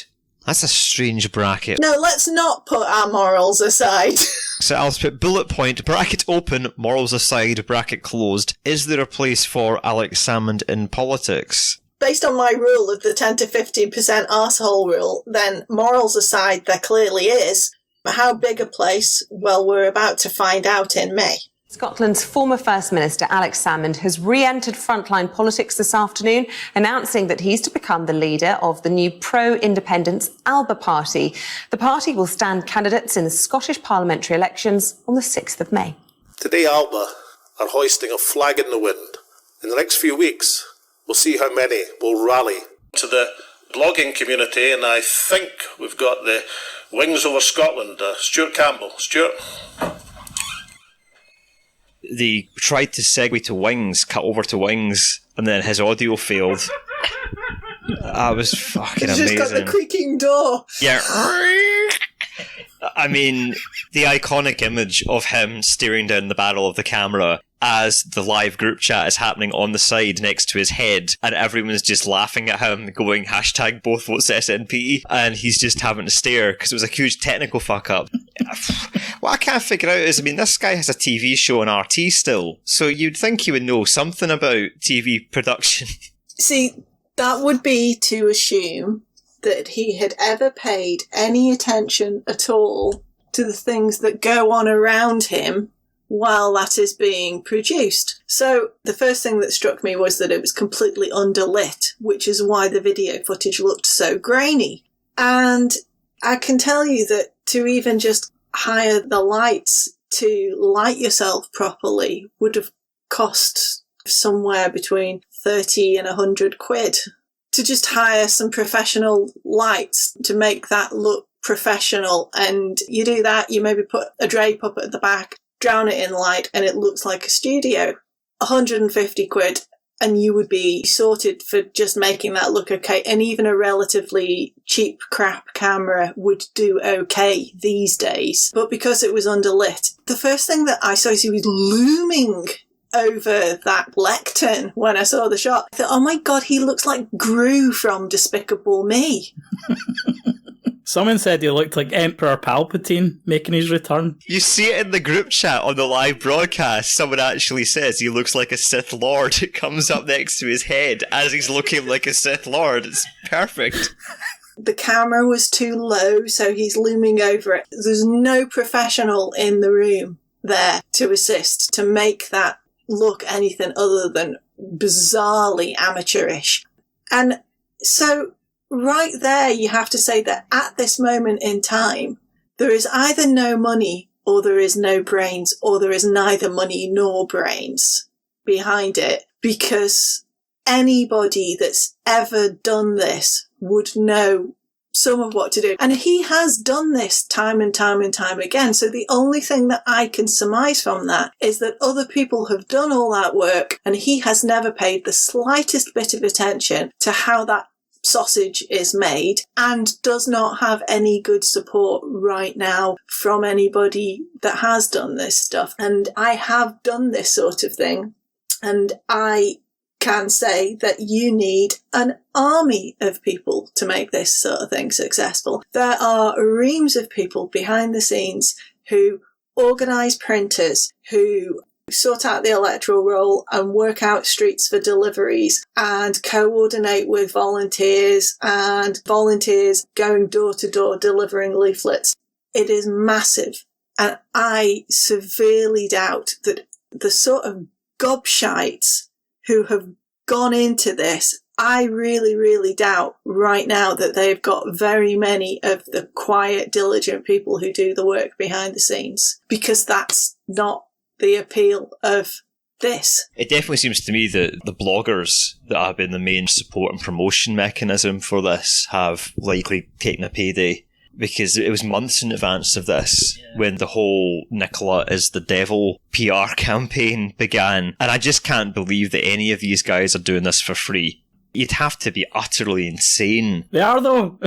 Speaker 1: that's a strange bracket.
Speaker 4: No, let's not put our morals aside.
Speaker 1: So Al's put bullet point, bracket open, morals aside, bracket closed. Is there a place for Alex Salmond in politics?
Speaker 4: Based on my rule of the 10 to 15% arsehole rule, then morals aside, there clearly is. How big a place? Well, we're about to find out in May.
Speaker 7: Scotland's former First Minister Alex Salmond has re-entered frontline politics this afternoon, announcing that he's to become the leader of the new pro-independence Alba Party. The party will stand candidates in the Scottish parliamentary elections on the 6th of May.
Speaker 22: Today Alba are hoisting a flag in the wind. In the next few weeks, we'll see how many will rally to the blogging community, and I think we've got the Wings Over Scotland, Stuart Campbell. Stuart?
Speaker 1: They tried to segue to Wings, cut over to Wings, and then his audio failed. That was fucking amazing.
Speaker 4: He's just got the creaking door.
Speaker 1: Yeah. I mean, the iconic image of him staring down the barrel of the camera as the live group chat is happening on the side next to his head, and everyone's just laughing at him, going hashtag both votes SNP, and he's just having to stare because it was a huge technical fuck up. What I can't figure out is, I mean, this guy has a TV show on RT still, so you'd think he would know something about TV production.
Speaker 4: See, that would be to assume that he had ever paid any attention at all to the things that go on around him while that is being produced. So the first thing that struck me was that it was completely underlit, which is why the video footage looked so grainy. And I can tell you that to even just hire the lights to light yourself properly would have cost somewhere between 30 and 100 quid. To just hire some professional lights to make that look professional, and you do that, you maybe put a drape up at the back, drown it in light, and it looks like a studio. 150 quid, and you would be sorted for just making that look okay. And even a relatively cheap crap camera would do okay these days. But because it was underlit, the first thing that I saw is he was looming over that lectern when I saw the shot. I thought, oh my God, he looks like Gru from Despicable Me.
Speaker 5: Someone said he looked like Emperor Palpatine making his return.
Speaker 1: You see it in the group chat on the live broadcast. Someone actually says he looks like a Sith Lord. It comes up next to his head as he's looking like a Sith Lord. It's perfect.
Speaker 4: The camera was too low, so he's looming over it. There's no professional in the room there to assist, to make that look anything other than bizarrely amateurish. And so right there, you have to say that at this moment in time, there is either no money or there is no brains, or there is neither money nor brains behind it, because anybody that's ever done this would know some of what to do. And he has done this time and time and time again. So the only thing that I can surmise from that is that other people have done all that work and he has never paid the slightest bit of attention to how that sausage is made, and does not have any good support right now from anybody that has done this stuff. And I have done this sort of thing, and I can say that you need an army of people to make this sort of thing successful. There are reams of people behind the scenes who organise printers, who sort out the electoral roll and work out streets for deliveries and coordinate with volunteers and volunteers going door to door delivering leaflets. It is massive. And I severely doubt that the sort of gobshites who have gone into this, I really, really doubt right now that they've got very many of the quiet, diligent people who do the work behind the scenes, because that's not the appeal of this.
Speaker 1: It definitely seems to me that the bloggers that have been the main support and promotion mechanism for this have likely taken a payday, because it was months in advance of this when the whole Nicola is the devil PR campaign began. And I just can't believe that any of these guys are doing this for free. You'd have to be utterly insane.
Speaker 5: They are, though.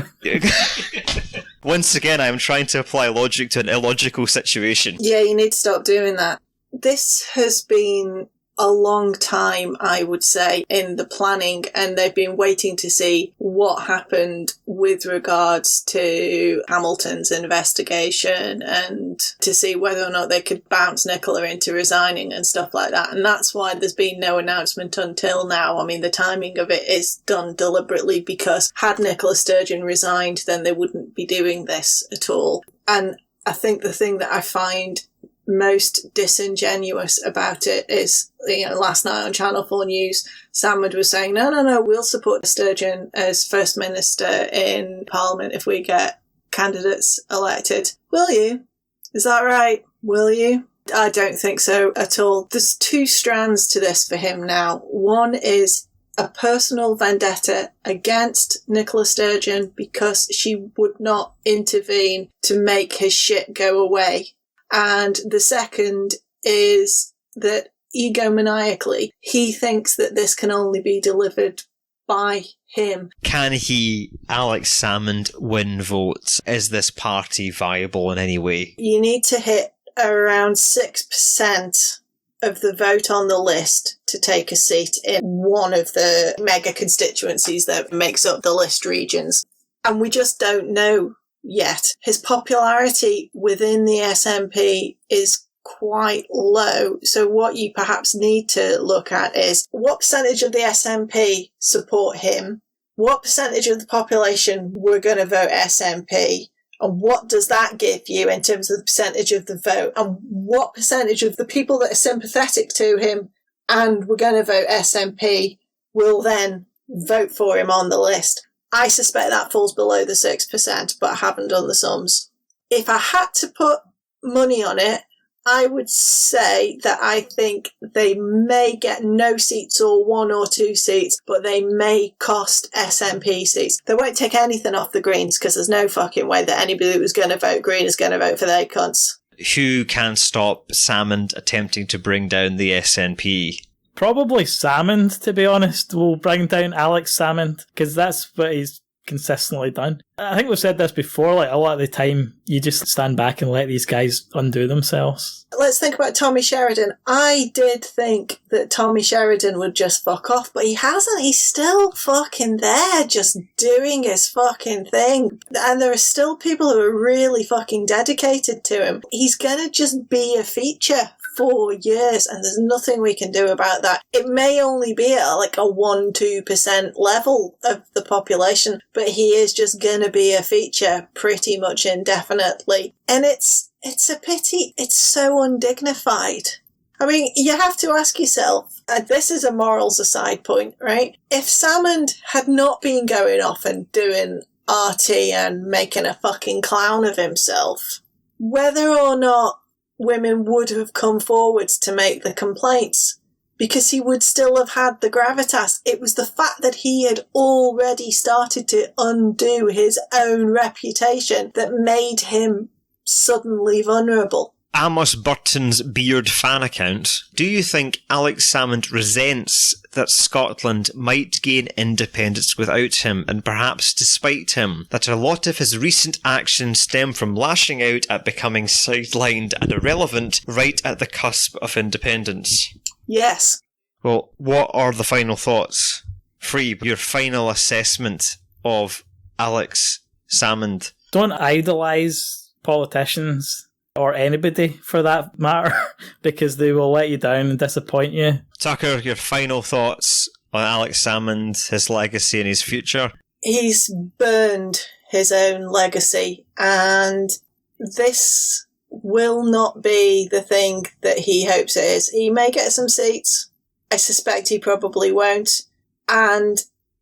Speaker 1: Once again, I'm trying to apply logic to an illogical situation.
Speaker 4: Yeah, you need to stop doing that. This has been a long time, I would say, in the planning, and they've been waiting to see what happened with regards to Hamilton's investigation and to see whether or not they could bounce Nicola into resigning and stuff like that. And that's why there's been no announcement until now. I mean, the timing of it is done deliberately, because had Nicola Sturgeon resigned, then they wouldn't be doing this at all. And I think the thing that I find most disingenuous about it is, last night on Channel 4 News, Salmond was saying, no, we'll support Sturgeon as First Minister in Parliament if we get candidates elected. Will you? Is that right? Will you? I don't think so at all. There's two strands to this for him now. One is a personal vendetta against Nicola Sturgeon because she would not intervene to make his shit go away. And the second is that egomaniacally, he thinks that this can only be delivered by him.
Speaker 1: Can he, Alex Salmond, win votes? Is this party viable in any way?
Speaker 4: You need to hit around 6% of the vote on the list to take a seat in one of the mega constituencies that makes up the list regions. And we just don't know yet. His popularity within the SNP is quite low. So what you perhaps need to look at is what percentage of the SNP support him, what percentage of the population were going to vote SNP, and what does that give you in terms of the percentage of the vote, and what percentage of the people that are sympathetic to him and were going to vote SNP will then vote for him on the list. I suspect that falls below the 6%, but I haven't done the sums. If I had to put money on it, I would say that I think they may get no seats or 1 or 2 seats, but they may cost SNP seats. They won't take anything off the Greens, because there's no fucking way that anybody who's going to vote Green is going to vote for their cunts.
Speaker 1: Who can stop Salmond attempting to bring down the SNP?
Speaker 5: Probably Salmond, to be honest, will bring down Alex Salmond, because that's what he's consistently done. I think we've said this before, like a lot of the time you just stand back and let these guys undo themselves.
Speaker 4: Let's think about Tommy Sheridan. I did think that Tommy Sheridan would just fuck off, but he hasn't. He's still fucking there, just doing his fucking thing. And there are still people who are really fucking dedicated to him. He's gonna just be a feature for years, and there's nothing we can do about that. It may only be at like a 1-2% level of the population, but he is just gonna be a feature pretty much indefinitely. And it's a pity. It's so undignified. I mean, you have to ask yourself, this is a morals aside point, right? If Salmond had not been going off and doing RT and making a fucking clown of himself, whether or not women would have come forwards to make the complaints, because he would still have had the gravitas. It was the fact that he had already started to undo his own reputation that made him suddenly vulnerable.
Speaker 1: Amos Burton's Beard fan account. Do you think Alex Salmond resents that Scotland might gain independence without him, and perhaps despite him, that a lot of his recent actions stem from lashing out at becoming sidelined and irrelevant right at the cusp of independence?
Speaker 4: Yes.
Speaker 1: Well, what are the final thoughts? Free, your final assessment of Alex Salmond.
Speaker 5: Don't idolise politicians, or anybody for that matter, because they will let you down and disappoint you.
Speaker 1: Tucker, your final thoughts on Alex Salmond, his legacy and his future?
Speaker 4: He's burned his own legacy, and this will not be the thing that he hopes it is. He may get some seats. I suspect he probably won't. And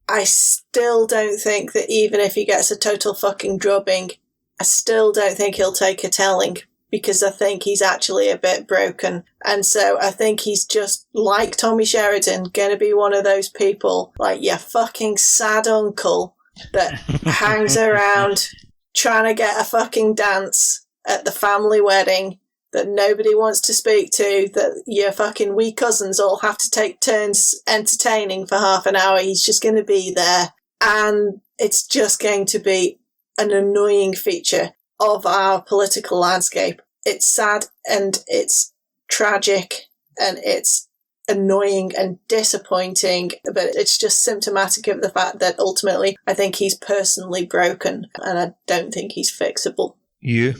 Speaker 4: I still don't think that even if he gets a total fucking drubbing, I still don't think he'll take a telling, because I think he's actually a bit broken. And so I think he's just, like Tommy Sheridan, going to be one of those people, like your fucking sad uncle that hangs around trying to get a fucking dance at the family wedding that nobody wants to speak to, that your fucking wee cousins all have to take turns entertaining for half an hour. He's just going to be there. And it's just going to be an annoying feature of our political landscape. It's sad and it's tragic and it's annoying and disappointing, but it's just symptomatic of the fact that ultimately I think he's personally broken and I don't think he's fixable.
Speaker 1: You?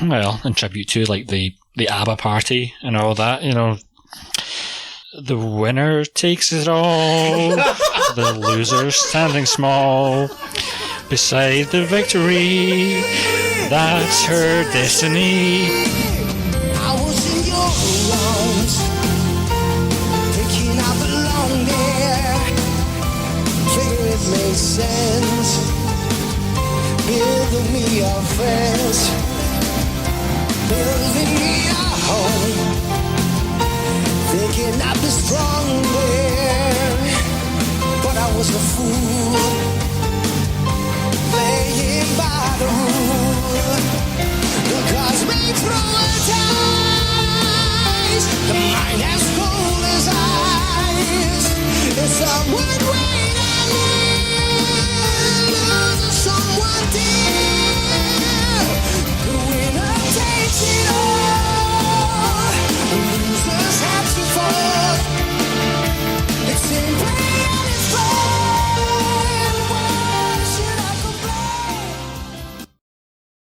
Speaker 6: Well, in tribute to like the ABBA party and all that, you know, the winner takes it all, the loser standing small beside the victory, that's her destiny.
Speaker 11: I was in your arms, thinking I belong there, thinking it made sense, building me a fence, building me a home, thinking I'd be strong there, but I was a fool, laying by the